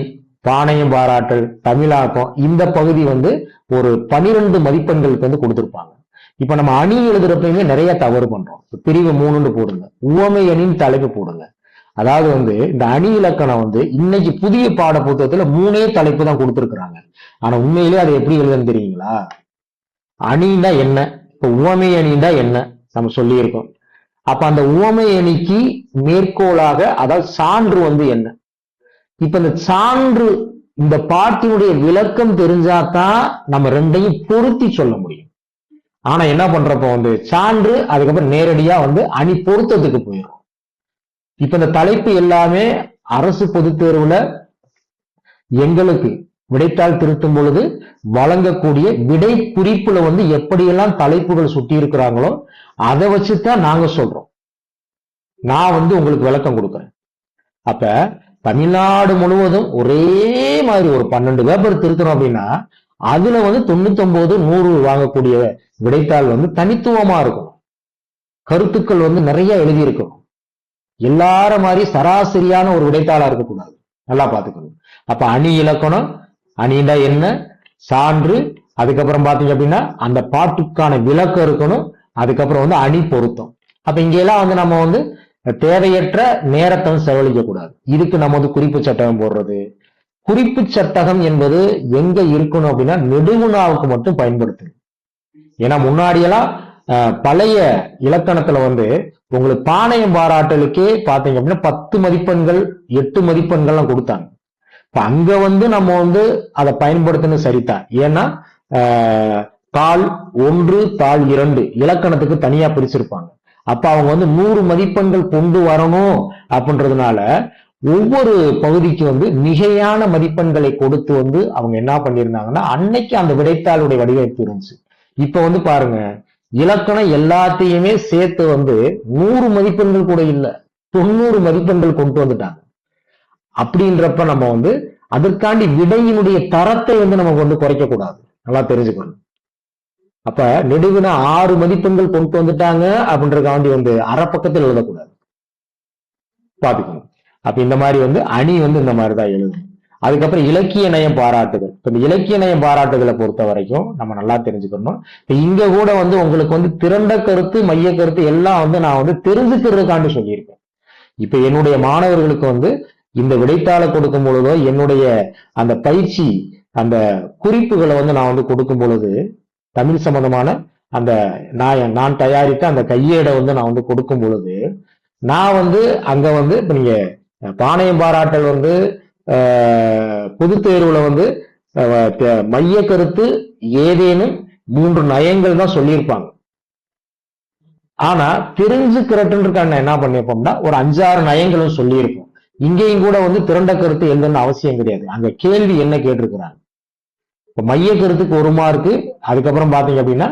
பாணையம் பாராட்டல், தமிழாக்கம். இந்த பகுதி வந்து ஒரு 12 மதிப்பெண்களுக்கு வந்து கொடுத்திருப்பாங்க. இப்ப நம்ம அணி எழுதுறப்பயுமே நிறைய தவறு பண்றோம். பிரிவு 3 போடுங்க, உவமை அணின்னு தலைப்பு போடுங்க. அதாவது வந்து இந்த அணி இலக்கணம் வந்து இன்னைக்கு புதிய பாட புத்தகத்துல 3 தலைப்பு தான் கொடுத்திருக்கிறாங்க. ஆனா உண்மையிலேயே அதை எப்படி எழுதுன்னு தெரியுங்களா? அணின்னா என்ன, இப்ப உவமை அணின்னா என்ன நம்ம சொல்லி இருக்கோம். அப்ப அந்த உவமை அணிக்கு மேற்கோளாக அதாவது சான்று வந்து என்ன. இப்ப இந்த சான்று, இந்த பாட்டினுடைய விளக்கம் தெரிஞ்சாதான் நம்ம ரெண்டையும் பொருத்தி சொல்ல முடியும். ஆனா என்ன பண்றப்ப வந்து சான்று அதுக்கப்புறம் நேரடியா வந்து அணி பொருத்தத்துக்கு போயிடும். இப்ப இந்த தலைப்பு எல்லாமே அரசு பொதுத் தேர்வுல எங்களுக்கு விடைத்தாள் திருத்தும் பொழுது வழங்கக்கூடிய விடை குறிப்புல வந்து எப்படியெல்லாம் தலைப்புகள் சுட்டி இருக்கிறாங்களோ அதை வச்சுதான் நாங்க சொல்றோம். நான் வந்து உங்களுக்கு விளக்கம் கொடுக்குறேன். அப்ப தமிழ்நாடு முழுவதும் ஒரே மாதிரி ஒரு 12 பேப்பர் திருத்தணும் அப்படின்னா அதுல வந்து 99, 100 வாங்கக்கூடிய விடைத்தாள் வந்து தனித்துவமா இருக்கும். கருத்துக்கள் வந்து நிறைய எழுதி இருக்கணும். எல்லார மாதிரி சராசரியான ஒரு விடைத்தாளா இருக்கக்கூடாது. நல்லா பாத்துக்கணும். அப்ப அணி இலக்கணம், அணிண்டா என்ன, சான்று, அதுக்கப்புறம் பாத்தீங்க அப்படின்னா அந்த பாட்டுக்கான விளக்கம் இருக்கணும், அதுக்கப்புறம் வந்து அணி பொருத்தம். அப்ப இங்க எல்லாம் வந்து நம்ம வந்து தேவையற்ற நேரத்தை செலவழிக்க கூடாது. இதுக்கு நம்ம வந்து குறிப்பு சட்டகம் போடுறது. குறிப்பு சட்டகம் என்பது எங்க இருக்கணும் அப்படின்னா நெடுவினாவுக்கு மட்டும் பயன்படுத்தும். ஏன்னா முன்னாடியெல்லாம் பழைய இலக்கணத்துல வந்து உங்களுக்கு பாணையம் பாராட்டலுக்கே பாத்தீங்க அப்படின்னா 10 மதிப்பெண்கள் 8 மதிப்பெண்கள்லாம் கொடுத்தாங்க. இப்ப அங்க வந்து நம்ம வந்து அதை பயன்படுத்தணும் சரிதான். ஏன்னா தாள் 1, தாள் 2 இலக்கணத்துக்கு தனியா பிரிச்சிருப்பாங்க. அப்ப அவங்க வந்து 100 மதிப்பெண்கள் கொண்டு வரணும் அப்படின்றதுனால ஒவ்வொரு பகுதிக்கு வந்து மிகையான மதிப்பெண்களை கொடுத்து வந்து அவங்க என்ன பண்ணியிருந்தாங்கன்னா அன்னைக்கு அந்த விடைத்தாளுடைய வடிவமைப்பு இருந்துச்சு. இப்ப வந்து பாருங்க, இலக்கணம் எல்லாத்தையுமே சேர்த்து வந்து 100 மதிப்பெண்கள் கூட இல்ல, 90 மதிப்பெண்கள் கொண்டு வந்துட்டாங்க. அப்படின்றப்ப நம்ம வந்து அதற்காண்டி விடையினுடைய தரத்தை வந்து நமக்கு வந்து குறைக்க கூடாது. நல்லா தெரிஞ்சுக்கணும். அப்ப நெடுவினா 6 மதிப்பெண்கள் கொண்டு வந்துட்டாங்க அப்படின்றதுக்காண்டி வந்து அரை பக்கத்தில் எழுதக்கூடாது, பாத்துக்கணும். அப்ப இந்த மாதிரி வந்து அணி வந்து இந்த மாதிரிதான் எழுதும். அதுக்கப்புறம் இலக்கிய நயம் பாராட்டுகள். இப்ப இந்த இலக்கிய நயம் பாராட்டுகளை பொறுத்த வரைக்கும் நம்ம நல்லா தெரிஞ்சுக்கணும். இப்ப இங்க கூட வந்து உங்களுக்கு வந்து திரண்ட கருத்து மைய கருத்து எல்லாம் வந்து நான் வந்து தெரிஞ்சுக்கிறதுக்காண்டி சொல்லியிருக்கேன். இப்ப என்னுடைய மாணவர்களுக்கு வந்து இந்த விடைத்தாளை கொடுக்கும் பொழுதோ என்னுடைய அந்த பயிற்சி அந்த குறிப்புகளை வந்து நான் வந்து கொடுக்கும் பொழுது தமிழ் சம்பந்தமான அந்த நான் தயாரித்த அந்த கையேடை வந்து நான் வந்து கொடுக்கும் பொழுது நான் வந்து அங்க வந்து இப்ப நீங்க பாளையம் பாராட்டல் வந்து பொது தேர்வுல வந்து மைய கருத்து ஏதேனும் 3 நயங்கள் தான் சொல்லியிருப்பாங்க. ஆனா தெரிஞ்சுக்கிறதுக்கான என்ன பண்ணிருப்போம்னா ஒரு 5-6 நயங்களும் சொல்லியிருப்போம். இங்கேயும் கூட வந்து திரண்ட கருத்து எழுதணும்னு அவசியம் கிடையாது. அங்க கேள்வி என்ன கேட்டிருக்கிறாங்க. இப்ப மைய கருத்துக்கு 1 மார்க்கு. அதுக்கப்புறம் பாத்தீங்க அப்படின்னா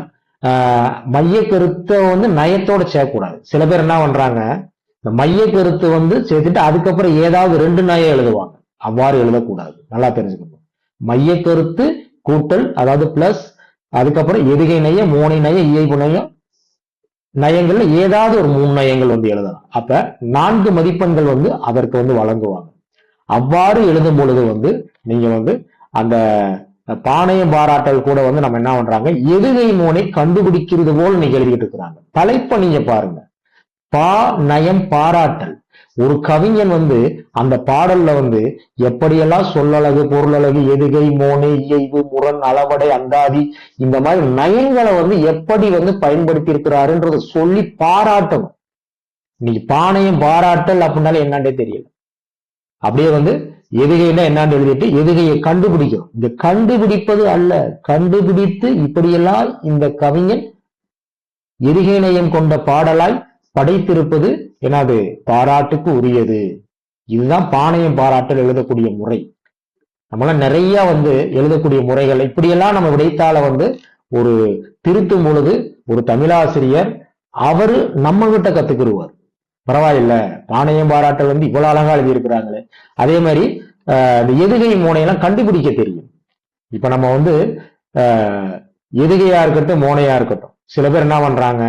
மைய கருத்தை வந்து நயத்தோட சேர்க்கக்கூடாது. சில பேர் என்ன பண்றாங்க, இந்த மைய கருத்து வந்து சேர்த்துட்டு அதுக்கப்புறம் ஏதாவது 2 நயம் எழுதுவாங்க. அவ்வாறு எழுதக்கூடாது. நல்லா தெரிஞ்சுக்கணும். மைய கருத்து கூட்டல் அதாவது பிளஸ் அதுக்கப்புறம் எதுகை நயம், மோனை நயம், இயைபு நயம், நயங்கள்ல ஏதாவது ஒரு 3 நயங்கள் வந்து எழுதலாம். அப்ப 4 மதிப்பெண்கள் வந்து அதற்கு வந்து வழங்குவாங்க. அவ்வாறு எழுதும் பொழுது வந்து நீங்க வந்து அந்த பாளையம் பாராட்டல் கூட வந்து நம்ம என்ன பண்றாங்க, எதுகை மோனை கண்டுபிடிக்கிறது போல் நீங்க எழுதிட்டு இருக்கிறாங்க. தலைப்பை நீங்க பாருங்க, பா நயம் பாராட்டல். ஒரு கவிஞன் வந்து அந்த பாடல்ல வந்து எப்படியெல்லாம் சொல்லழகு, பொருளழகு, எதுகை, மோனை, இயைபு, முரண், அளவடை, அந்தாதி இந்த மாதிரி நயங்களை வந்து எப்படி வந்து பயன்படுத்தி இருக்கிறாருன்றத சொல்லி பாராட்டணும். இன்னைக்கு பாளையம் பாராட்டல் அப்படின்னாலே என்னன்னே தெரியல. அப்படியே வந்து எதுகைன்னா என்னன்னு எழுதிட்டு எதுகையை கண்டுபிடிக்கும். இந்த கண்டுபிடிப்பது அல்ல, கண்டுபிடித்து இப்படியெல்லாம் இந்த கவிஞன் எதுகை நயம் கொண்ட பாடலாய் படைத்திருப்பது என்னது பாராட்டுக்கு உரியது. இதுதான் பாளையம் பாராட்டல் எழுதக்கூடிய முறை. நம்மளாம் நிறைய வந்து எழுதக்கூடிய முறைகள் இப்படியெல்லாம் நம்ம விடைத்தாள வந்து ஒரு திருத்தும் பொழுது ஒரு தமிழாசிரியர் அவரு நம்ம கிட்ட கத்துக்கிடுவார். பரவாயில்ல, பாளையம் பாராட்டல் வந்து இவ்வளவு அழகா எழுதி இருக்கிறாங்களே. அதே மாதிரி இந்த எதுகை மோனையெல்லாம் கண்டுபிடிக்க தெரியும். இப்ப நம்ம வந்து எதுகையா இருக்கட்டும் மோனையா இருக்கட்டும், சில பேர் என்ன பண்றாங்க,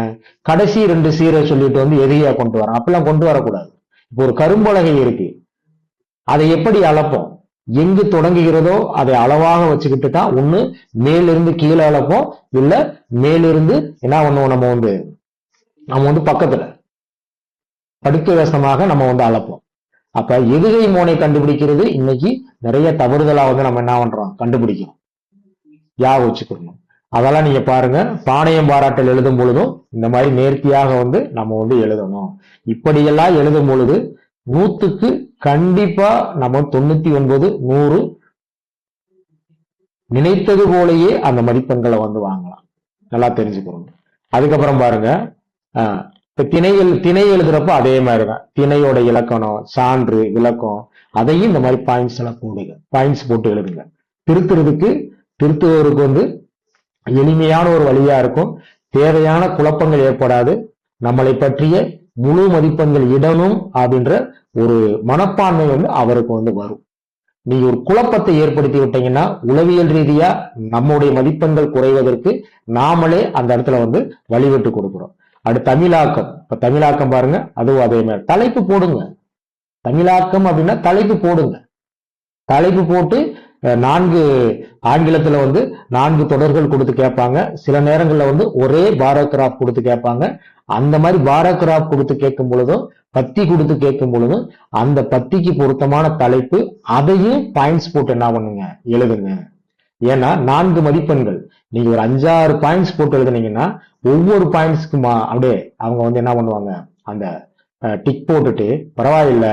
கடைசி 2 சீரை சொல்லிட்டு வந்து எதுகையா கொண்டு வரோம். அப்பெல்லாம் கொண்டு வரக்கூடாது. இப்போ ஒரு கரும்பலகை இருக்கு, அதை எப்படி அளப்போம், எங்கு தொடங்குகிறதோ அதை அளவாக வச்சுக்கிட்டு தான் ஒண்ணு மேலிருந்து கீழே அளப்போம், இல்ல மேலிருந்து என்ன பண்ணுவோம், நம்ம வந்து பக்கத்துல படுக்க வேஷமாக நம்ம வந்து அளப்போம். அப்ப எதுகை மோனை கண்டுபிடிக்கிறது இன்னைக்கு நிறைய தவறுதலா வந்து நம்ம என்ன பண்றோம், கண்டுபிடிக்கிறோம். வச்சுக்கணும். அதெல்லாம் நீங்க பாருங்க, பாளையம் பாராட்டல் எழுதும் பொழுதும் இந்த மாதிரி நேர்த்தியாக வந்து நம்ம வந்து எழுதணும். இப்படியெல்லாம் எழுதும் பொழுது 100க்கு கண்டிப்பா நம்ம 99, 100 நினைத்தது போலயே அந்த மதிப்பெண்களை வந்து வாங்கலாம். நல்லா தெரிஞ்சுக்கணும். அதுக்கப்புறம் பாருங்க, திணை எழுதுறப்ப அதே மாதிரிதான் திணையோட இலக்கணம், சான்று, விளக்கம் அதையும் இந்த மாதிரி பாயிண்ட்ஸ் எல்லாம் போடுங்க. பாயிண்ட்ஸ் போட்டு எழுதுங்க. திருத்துவருக்கு வந்து எளிமையான ஒரு வழியா இருக்கும். தேவையான குழப்பங்கள் ஏற்படாது. நம்மளை பற்றிய முழு மதிப்பெண்கள் இடணும் அப்படின்ற ஒரு மனப்பான்மை வந்து அவருக்கு வந்து வரும். நீங்க ஒரு குழப்பத்தை ஏற்படுத்தி விட்டீங்கன்னா உளவியல் ரீதியா நம்முடைய மதிப்பெண்கள் குறைவதற்கு நாமளே அந்த இடத்துல வந்து வழிவிட்டு கொடுக்கிறோம். அடுத்து தமிழாக்கம். இப்ப தமிழாக்கம் பாருங்க, அதுவும் அதே மாதிரி தலைப்பு போடுங்க. தமிழாக்கம் அப்படின்னா தலைப்பு போடுங்க. தலைப்பு போட்டு 4 ஆங்கிலத்துல வந்து 4 தொடர்கள் கொடுத்து கேட்பாங்க. சில நேரங்கள்ல வந்து ஒரே பாராகிராஃப் கொடுத்து கேட்பாங்க. அந்த மாதிரி பாராகிராஃப் கொடுத்து கேட்கும் பொழுதும் பத்தி கொடுத்து கேட்கும் பொழுதும் அந்த பத்திக்கு பொருத்தமான தலைப்பு அதையும் பாயிண்ட்ஸ் போட்டு என்ன பண்ணுங்க, எழுதுங்க. ஏன்னா 4 மதிப்பெண்கள். நீங்க ஒரு 5-6 பாயிண்ட்ஸ் போட்டு எழுதுனீங்கன்னா ஒவ்வொரு பாயிண்ட்ஸ்க்கு அப்படியே அவங்க வந்து என்ன பண்ணுவாங்க, அந்த டிக் போட்டுட்டு பரவாயில்ல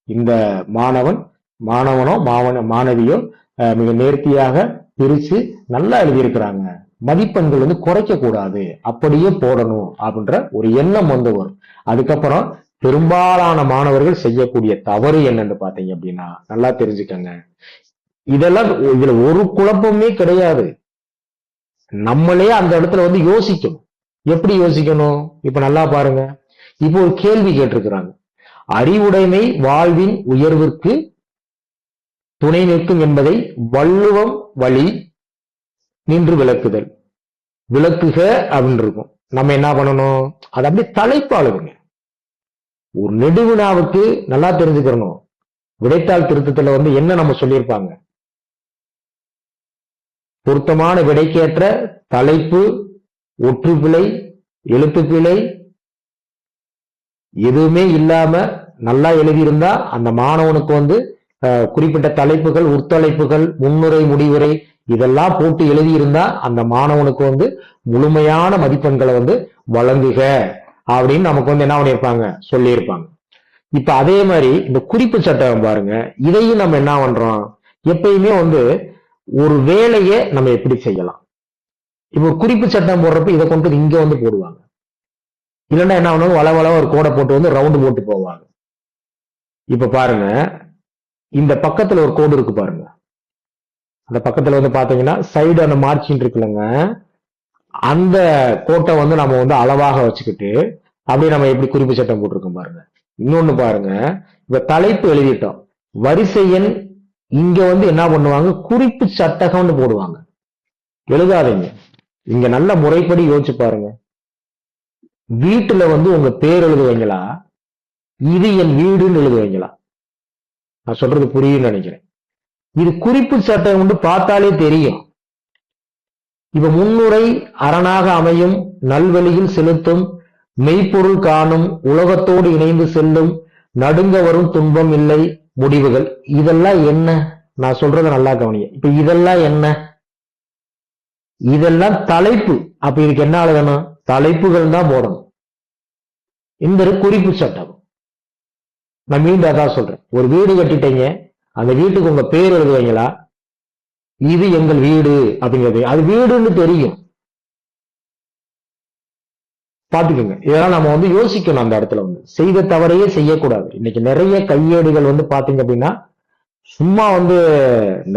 இந்த மாணவனோ மாணவியோ மிக நேர்த்தியாக பிரிச்சு நல்லா எழுதியிருக்கிறாங்க, மதிப்பெண்கள் வந்து குறைக்க கூடாது, அப்படியே போடணும் அப்படின்ற ஒரு எண்ணம் வந்து வரும். அதுக்கப்புறம் பெரும்பாலான மாணவர்கள் செய்யக்கூடிய தவறு என்னன்னு பாத்தீங்க அப்படின்னா, நல்லா தெரிஞ்சுக்கங்க, இதெல்லாம் இதுல ஒரு குழப்பமே கிடையாது. நம்மளே அந்த இடத்துல வந்து யோசிக்கணும். எப்படி யோசிக்கணும்? இப்ப நல்லா பாருங்க. இப்போ ஒரு கேள்வி கேட்டிருக்கிறாங்க, அறிவுடைமை வாழ்வின் உயர்விற்கு துணை நிற்கும் என்பதை வள்ளுவம் வழி நின்று விளக்குக அப்படின்னு இருக்கும். நம்ம என்ன பண்ணணும், அது அப்படியே தலைப்பாளுங்க. ஒரு நெடுவினாவுக்கு நல்லா தெரிஞ்சுக்கணும், விடைத்தாள் திருத்தத்துல வந்து என்ன நம்ம சொல்லியிருப்பாங்க, பொருத்தமான விடைக்கேற்ற தலைப்பு, ஒற்றுப்பிழை, எழுத்துப்பிழை எதுவுமே இல்லாம நல்லா எழுதியிருந்தா அந்த மாணவனுக்கு வந்து குறிப்பிட்ட தலைப்புகள், உட்தலைப்புகள், முன்னுரை, முடிவுரை இதெல்லாம் போட்டு எழுதியிருந்தா அந்த மாணவனுக்கு வந்து முழுமையான மதிப்பெண்களை வந்து வழங்குக அப்படின்னு நமக்கு வந்து என்ன பண்ணியிருப்பாங்க, சொல்லியிருப்பாங்க. இப்ப அதே மாதிரி இந்த குறிப்பு சட்டம் பாருங்க, இதையும் நம்ம என்ன பண்றோம், எப்பயுமே வந்து ஒரு வேலையை நம்ம எப்படி செய்யலாம். இப்போ குறிப்பு சட்டம் போடுறப்ப இதை கொண்டு இங்க வந்து போடுவாங்க, இல்லைன்னா என்ன பண்ணுவாங்க, வளவள ஒரு கோடை போட்டு வந்து ரவுண்டு போட்டு போவாங்க. இப்ப பாருங்க, இந்த பக்கத்துல ஒரு கோடு இருக்கு பாருங்க, அந்த பக்கத்துல வந்து பாத்தீங்கன்னா சைடு அந்த மார்ஜின் இருக்குல்லங்க, அந்த கோட்டை வந்து நம்ம வந்து அளவாக வச்சுக்கிட்டு அப்படியே நம்ம எப்படி குறிப்பு சட்டம் போட்டிருக்கோம் பாருங்க. இன்னொன்னு பாருங்க, இப்ப தலைப்பு எழுதிட்டோம், வரிசை எண் இங்க வந்து என்ன பண்ணுவாங்க, குறிப்பு சட்டகம்னு போடுவாங்க. எழுதாதீங்க, இங்க நல்ல முறைப்படி யோசிச்சு பாருங்க. வீட்டுல வந்து உங்க பேர் எழுதுவீங்களா, இது என் வீடுன்னு எழுதுவீங்களா? நான் சொல்றது புரியும்னு நினைக்கிறேன். இது குறிப்பு சட்டம் வந்து பார்த்தாலே தெரியும். இப்ப முன்னுரை அரணாக அமையும், நல்வழியில் செலுத்தும், மெய்ப்பொருள் காணும், உலகத்தோடு இணைந்து செல்லும், நடுங்க வரும் துன்பம் இல்லை, முடிவுகள். இதெல்லாம் என்ன? நான் சொல்றத நல்லா கவனிங்க. இப்ப இதெல்லாம் என்ன? இதெல்லாம் தலைப்பு. அப்ப இதுக்கு என்ன எழுதணும், தலைப்புகள் தான் போடணும். இந்த குறிப்பு சட்டம். நான் மீண்டும் அதான் சொல்றேன், ஒரு வீடு கட்டிட்டீங்க, அந்த வீட்டுக்கு உங்க பேர் எழுதுவீங்களா, இது எங்கள் வீடு அப்படிங்கிறது, அது வீடுன்னு தெரியும். பாத்துக்கோங்க, இதெல்லாம் நம்ம வந்து யோசிக்கணும். அந்த இடத்துல வந்து செய்த தவறையே செய்யக்கூடாது. இன்னைக்கு நிறைய கையேடுகள் வந்து பாத்தீங்க அப்படின்னா சும்மா வந்து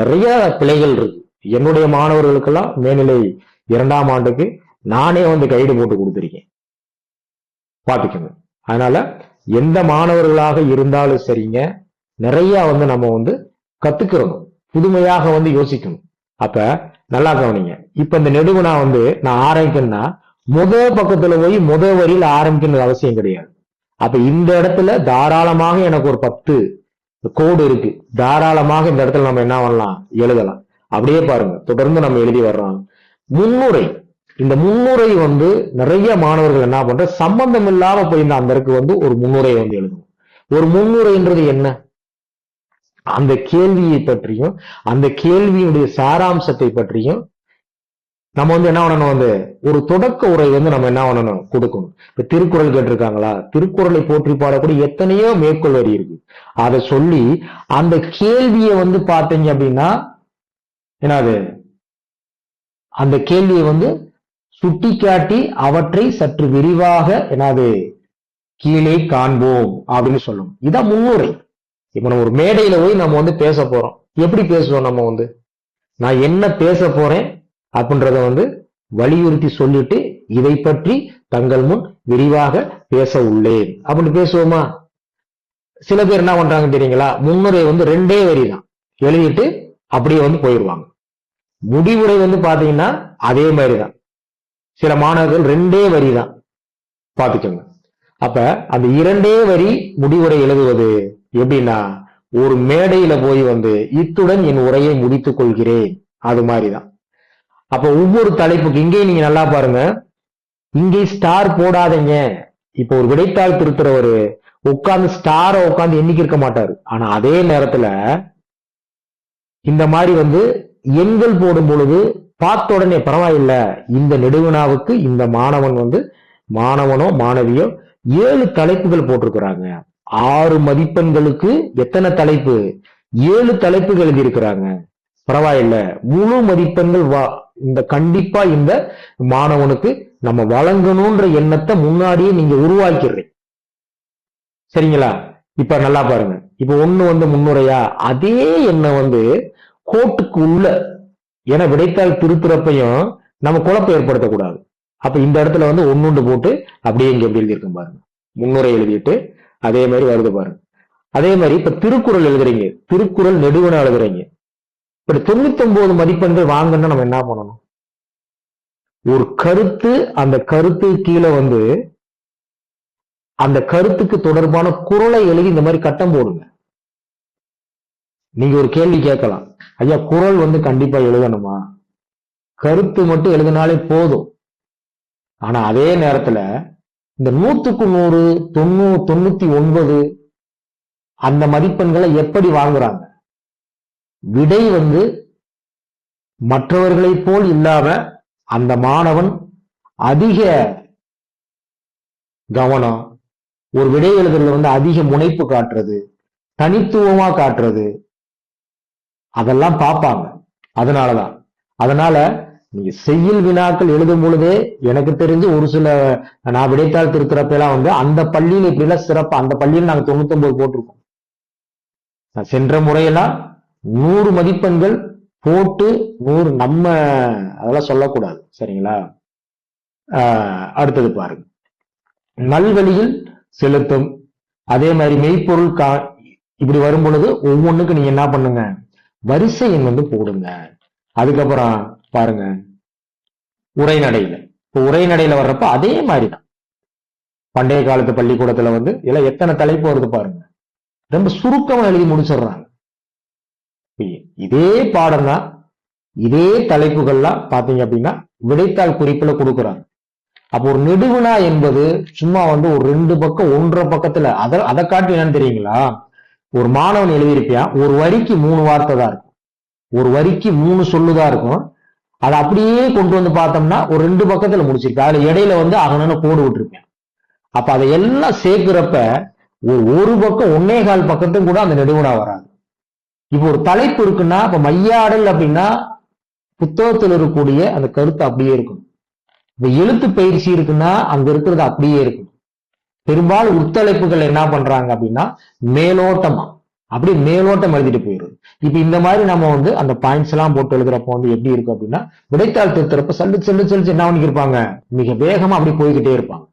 நிறைய பிழைகள் இருக்கு. என்னுடைய மாணவர்களுக்கெல்லாம் மேல்நிலை 2ஆம் ஆண்டுக்கு நானே வந்து கைடு போட்டு கொடுத்திருக்கேன், பாத்துக்கோங்க. அதனால எந்த மாணவர்களாக இருந்தாலும் சரிங்க, நிறைய வந்து நம்ம வந்து கத்துக்கிறணும், புதுமையாக வந்து யோசிக்கணும். அப்ப நல்லா கவனிங்க. இப்ப இந்த நெடுவினா வந்து நான் ஆரம்பிக்கணும்னா முதல் பக்கத்துல போய் முதல் வரியில ஆரம்பிக்கணும் அவசியம் கிடையாது. அப்ப இந்த இடத்துல தாராளமாக எனக்கு ஒரு 10 கோடு இருக்கு, தாராளமாக இந்த இடத்துல நம்ம என்ன பண்ணலாம், எழுதலாம். அப்படியே பாருங்க, தொடர்ந்து நம்ம எழுதி வர்றோம். முன்னுரை, இந்த முன்னுரை வந்து நிறைய மாணவர்கள் என்ன பண்ற, சம்பந்தம் இல்லாம போயிருந்த அந்த இருக்கு வந்து ஒரு முன்னுரை வந்து எழுதணும். ஒரு முன்னுரைன்றது என்ன, அந்த கேள்வியை பற்றியும் அந்த கேள்வியுடைய சாராம்சத்தை பற்றியும் நம்ம வந்து என்ன பண்ணணும், வந்து ஒரு தொடக்க உரை வந்து நம்ம என்ன பண்ணணும், கொடுக்கணும். இப்ப திருக்குறள் கேட்டிருக்காங்களா, திருக்குறளை போற்றி பாடக்கூடிய எத்தனையோ மேற்கோள் வரி இருக்கு, அதை சொல்லி அந்த கேள்வியை வந்து பாத்தீங்க அப்படின்னா என்னது, அந்த கேள்வியை வந்து சுட்டி காட்டி அவற்றை சற்று விரிவாக என்னது கீழே காண்போம் அப்படின்னு சொல்லணும். இதான் முன்னுரை. இப்ப நம்ம ஒரு மேடையில போய் நம்ம வந்து பேச போறோம், எப்படி பேசுவோம், நம்ம வந்து நான் என்ன பேச போறேன் அப்படின்றத வந்து வலியுறுத்தி சொல்லிட்டு இதை பற்றி தங்கள் முன் விரிவாக பேச உள்ளேன் அப்படின்னு பேசுவோமா? சில பேர் என்ன பண்றாங்க தெரியுங்களா, முன்னுரை வந்து 2 வரி தான் எழுதிட்டு அப்படியே வந்து போயிடுவாங்க. முடிவுரை வந்து பாத்தீங்கன்னா அதே மாதிரிதான், சில மாணவர்கள் 2 வரி தான், பாத்துக்கோங்க. அப்ப அந்த 2 வரி முடிவுரை எழுதுவது எப்படின்னா, ஒரு மேடையில போய் வந்து இத்துடன் என் உரையை முடித்துக் கொள்கிறேன், அது மாதிரிதான். அப்ப ஒவ்வொரு தலைப்புக்கு இங்கேயும் நீங்க நல்லா பாருங்க, இங்கே ஸ்டார் போடாதீங்க. இப்ப ஒரு விடைத்தாள் திருத்துறவரு உட்கார்ந்து ஸ்டாரை உட்கார்ந்து எண்ணிக்கி இருக்க மாட்டாரு. ஆனா அதே நேரத்துல இந்த மாதிரி வந்து எண்கள் போடும் பொழுது பார்த்த உடனே பரவாயில்ல, இந்த நெடுவினாவுக்கு இந்த மாணவன் வந்து மாணவனோ மாணவியோ 7 தலைப்புகள் போட்டிருக்கிறாங்க, 6 மதிப்பெண்களுக்கு எத்தனை தலைப்பு, 7 தலைப்புகள் எழுதி இருக்கிறாங்க, பரவாயில்ல, முழு மதிப்பெண்கள் இந்த கண்டிப்பா இந்த மாணவனுக்கு நம்ம வழங்கணும்ன்ற எண்ணத்தை முன்னாடியே நீங்க உருவாக்கிறீங்க, சரிங்களா? இப்ப நல்லா பாருங்க, இப்ப ஒண்ணு வந்து முன்னுரையா, அதே எண்ணம் வந்து கோட்டுக்கு உள்ள, ஏன்னா விடைத்தாள் திருத்துறப்பையும் நம்ம குழப்பம் ஏற்படுத்தக்கூடாது. அப்ப இந்த இடத்துல வந்து ஒண்ணுண்டு போட்டு அப்படியே இங்க எப்படி எழுதியிருக்கும் பாருங்க, முன்னுரை எழுதிட்டு அதே மாதிரி வருது பாருங்க. அதே மாதிரி இப்ப திருக்குறள் எழுதுறீங்க, திருக்குறள் நெடுவினா எழுதுறீங்க, இப்ப 99 மதிப்பெண்கள் வாங்கணும்னா நம்ம என்ன பண்ணணும், ஒரு கருத்து, அந்த கருத்து கீழே வந்து அந்த கருத்துக்கு தொடர்பான குறளை எழுதி இந்த மாதிரி கட்டம் போடுங்க. நீங்க ஒரு கேள்வி கேட்கலாம், ஐயா குறள் வந்து கண்டிப்பா எழுதணுமா, கருத்து மட்டும் எழுதினாலே போதும். ஆனா அதே நேரத்துல இந்த 100க்கு 100 99 அந்த மதிப்பெண்களை எப்படி வாங்குறாங்க? விடை வந்து மற்றவர்களைப் போல் இல்லாம அந்த மாணவன் அதிக கவனம், ஒரு விடை எழுதுறதுல வந்து அதிக முனைப்பு காட்டுறது, தனித்துவமா காட்டுறது, அதெல்லாம் பார்ப்பாங்க. அதனால நீங்க செய்யுள் வினாக்கள் எழுதும் பொழுதே எனக்கு தெரிஞ்சு ஒரு சில நான் விடைத்தாள் திருத்துறப்ப எல்லாம் வந்து அந்த பள்ளியில இப்படி எல்லாம் சிறப்பு, அந்த பள்ளியில் நாங்க 99 போட்டிருக்கோம். சென்ற முறையெல்லாம் 100 மதிப்பெண்கள் போட்டு 100 நம்ம அதெல்லாம் சொல்லக்கூடாது, சரிங்களா? அடுத்தது பாருங்க, நல்வழியில் செலுத்தும், அதே மாதிரி மெய்ப்பொருள் இப்படி வரும் பொழுது ஒவ்வொன்றுக்கு நீங்க என்ன பண்ணுங்க, வரிசை எண் வந்து போடுங்க. அதுக்கப்புறம் பாருங்க, உரைநடையில, இப்போ உரைநடையில வர்றப்ப அதே மாதிரிதான் பண்டைய காலத்து பள்ளிக்கூடத்துல வந்து எல்லாம் எத்தனை தலைப்பு வருது பாருங்க, ரொம்ப சுருக்கமா எழுதி முடிச்சிடுறாங்க. இதே பாடம் தான், இதே தலைப்புகள்லாம் பாத்தீங்க அப்படின்னா விடைத்தாள் குறிப்புல கொடுக்குறாங்க. அப்போ ஒரு நெடுவினா என்பது சும்மா வந்து ஒரு 2 பக்கம் 1.5 பக்கத்துல அதை காட்டி என்னன்னு தெரியுங்களா, ஒரு மாணவன் எழுதியிருப்பியான், ஒரு வரிக்கு 3 வார்த்தை தான் இருக்கும், ஒரு வரிக்கு 3 சொல்லுதான் இருக்கும். அதை அப்படியே கொண்டு வந்து பார்த்தோம்னா ஒரு 2 பக்கத்துல முடிச்சிருப்பேன், அதுல இடையில வந்து அகனன்னு கோடு விட்டுருப்பேன். அப்ப அதை எல்லாம் சேர்க்கிறப்ப ஒரு பக்கம் 1.25 பக்கத்தும் கூட அந்த நெடுவினா வராது. இப்போ ஒரு தலைப்பு இருக்குன்னா, இப்ப மையாடல் அப்படின்னா புத்தகத்தில் இருக்கக்கூடிய அந்த கருத்து அப்படியே இருக்கும். இப்ப எழுத்து பயிற்சி இருக்குன்னா அங்க இருக்கிறது அப்படியே இருக்கும். பெரும்பாலும் உட்தலைப்புகள் என்ன பண்றாங்க அப்படின்னா மேலோட்டமா அப்படியே மேலோட்டம் எழுதிட்டு போயிடுது. இப்ப இந்த மாதிரி நம்ம வந்து அந்த பாயிண்ட்ஸ் எல்லாம் போட்டு எழுதுறப்ப வந்து எப்படி இருக்கும் அப்படின்னா, விடைத்தாள் திருத்துறப்ப சல்லு என்ன பண்ணிருப்பாங்க, மிக வேகமா அப்படி போய்கிட்டே இருப்பாங்க.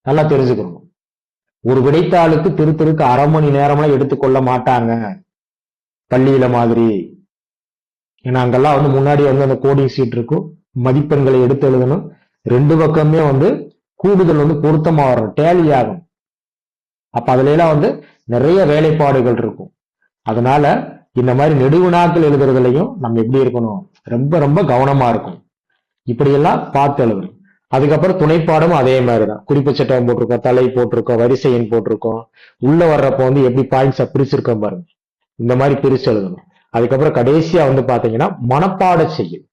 நல்லா தெரிஞ்சுக்கணும், ஒரு விடைத்தாளுக்கு திருத்தருக்கு 1/2 மணி நேரம்லாம் எடுத்துக்கொள்ள மாட்டாங்க பள்ளியில மாதிரி. ஏன்னா அங்கெல்லாம் வந்து முன்னாடி வந்து அந்த கோடிங் சீட் இருக்கும், மதிப்பெண்களை எடுத்து எழுதணும், 2 பக்கமே வந்து கூடுதல் வந்து பொருத்தமா வரும், டேலி ஆகும். அப்ப அதுல எல்லாம் வந்து நிறைய வேலைப்பாடுகள் இருக்கும். அதனால இந்த மாதிரி நெடுவினாக்கள் எழுதுறதுலையும் நம்ம எப்படி இருக்கணும், ரொம்ப ரொம்ப கவனமா இருக்கும். இப்படியெல்லாம் பார்த்து எழுதணும். அதுக்கப்புறம் துணைப்பாடும் அதே மாதிரிதான், குறிப்பு சட்டம் போட்டிருக்கோம், தலை போட்டிருக்கோம், வரிசை எண் போட்டிருக்கோம், உள்ள வர்றப்ப வந்து எப்படி பாயிண்ட்ஸை பிரிச்சிருக்கோம் பாருங்க, இந்த மாதிரி பிரிச்சு எழுதணும். அதுக்கப்புறம் கடைசியா வந்து பாத்தீங்கன்னா மனப்பாட செய்யுள்.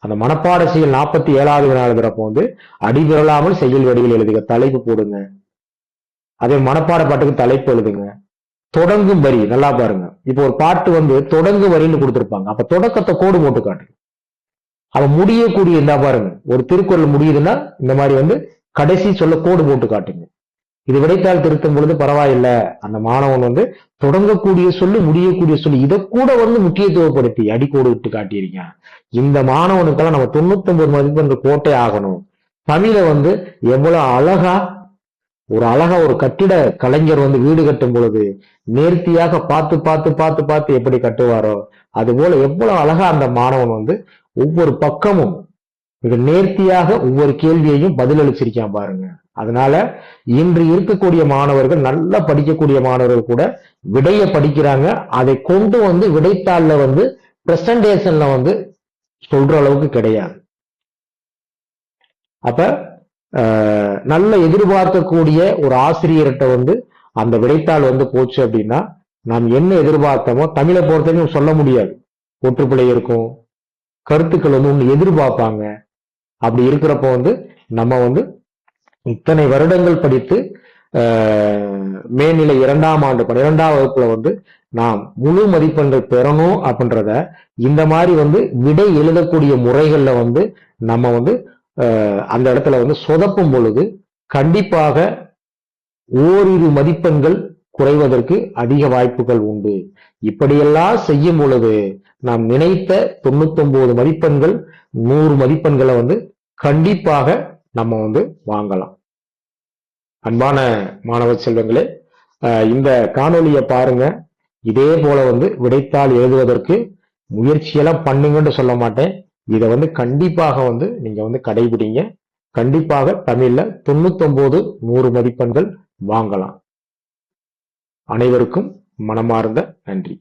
அந்த மனப்பாட செய்யுள் 47வது வினா எழுதுறப்போ வந்து அடிவிரலாமல் செய்யுள் வடிவில் எழுதுக, தலைப்பு போடுங்க. அதே மனப்பாட பாட்டுக்கு தலைப்பு எழுதுங்க. தொடங்கும் வரி நல்லா பாருங்க, இப்போ ஒரு பாட்டு வந்து தொடங்கு வரின்னு கொடுத்திருப்பாங்க, அப்ப தொடக்கத்தை கோடு போட்டு காட்டுங்க. அவ முடியக்கூடிய இந்த பாருங்க, ஒரு திருக்குறள் முடியுதுன்னா இந்த மாதிரி வந்து கடைசி சொல்ல கோடு போட்டு காட்டுங்க. இது விடைத்தாள் திருத்தும் பொழுது பரவாயில்ல, அந்த மாணவன் வந்து தொடங்கக்கூடிய சொல்லு முடியக்கூடிய சொல்லு இதை கூட வந்து முக்கியத்துவப்படுத்தி அடிக்கோடு விட்டு காட்டியிருக்கீங்க. இந்த மாணவனுக்கெல்லாம் நம்ம 99 மதிப்பெண்கள் போட்டே ஆகணும். தமிழ வந்து எவ்வளவு அழகா ஒரு கட்டிட கலைஞர் வந்து வீடு கட்டும் பொழுது நேர்த்தியாக பார்த்து பார்த்து பார்த்து பார்த்து எப்படி கட்டுவாரோ அது போல எவ்வளவு அழகா அந்த மாணவன் வந்து ஒவ்வொரு பக்கமும் மிக நேர்த்தியாக ஒவ்வொரு கேள்வியையும் பதிலளிச்சிருக்கான் பாருங்க. அதனால இன்று இருக்கக்கூடிய மாணவர்கள், நல்லா படிக்கக்கூடிய மாணவர்கள் கூட விடைய படிக்கிறாங்க, அதை கொண்டு வந்து விடைத்தாள்ல வந்து பிரசன்டேஷன்ல வந்து சொல்ற அளவுக்கு கிடையாது. அப்ப நல்ல எதிர்பார்க்கக்கூடிய ஒரு ஆசிரியர்கிட்ட வந்து அந்த விடைத்தாள் வந்து போச்சு அப்படின்னா நாம் என்ன எதிர்பார்த்தோமோ, தமிழை பொறுத்தவரைக்கும் சொல்ல முடியாது, ஒற்றுப்பிழை இருக்கும், கருத்துக்கள் வந்து ஒண்ணு எதிர்பார்ப்பாங்க. அப்படி இருக்கிறப்ப வந்து நம்ம வந்து இத்தனை வருடங்கள் படித்து மேல்நிலை 2ஆம் ஆண்டு 12ஆம் வகுப்புல வந்து நாம் முழு மதிப்பெண்கள் பெறணும் அப்படின்றத இந்த மாதிரி வந்து விடை எழுதக்கூடிய முறைகள்ல வந்து நம்ம வந்து அந்த இடத்துல வந்து சொதப்பும் பொழுது கண்டிப்பாக ஓரிரு மதிப்பெண்கள் குறைவதற்கு அதிக வாய்ப்புகள் உண்டு. இப்படியெல்லாம் செய்யும் பொழுது நாம் நினைத்த 99 மதிப்பெண்கள் 100 மதிப்பெண்களை வந்து கண்டிப்பாக நம்ம வந்து வாங்கலாம். அன்பான மாணவ செல்வங்களே, இந்த காணொலியை பாருங்க. இதே போல வந்து விடைத்தாள் எழுதுவதற்கு முயற்சியெல்லாம் பண்ணுங்கன்னு சொல்ல மாட்டேன், இதை வந்து கண்டிப்பாக வந்து நீங்க வந்து கடைபிடிங்க. கண்டிப்பாக தமிழ்ல 99 100 மதிப்பெண்கள் வாங்கலாம். அனைவருக்கும் மனமார்ந்த நன்றி.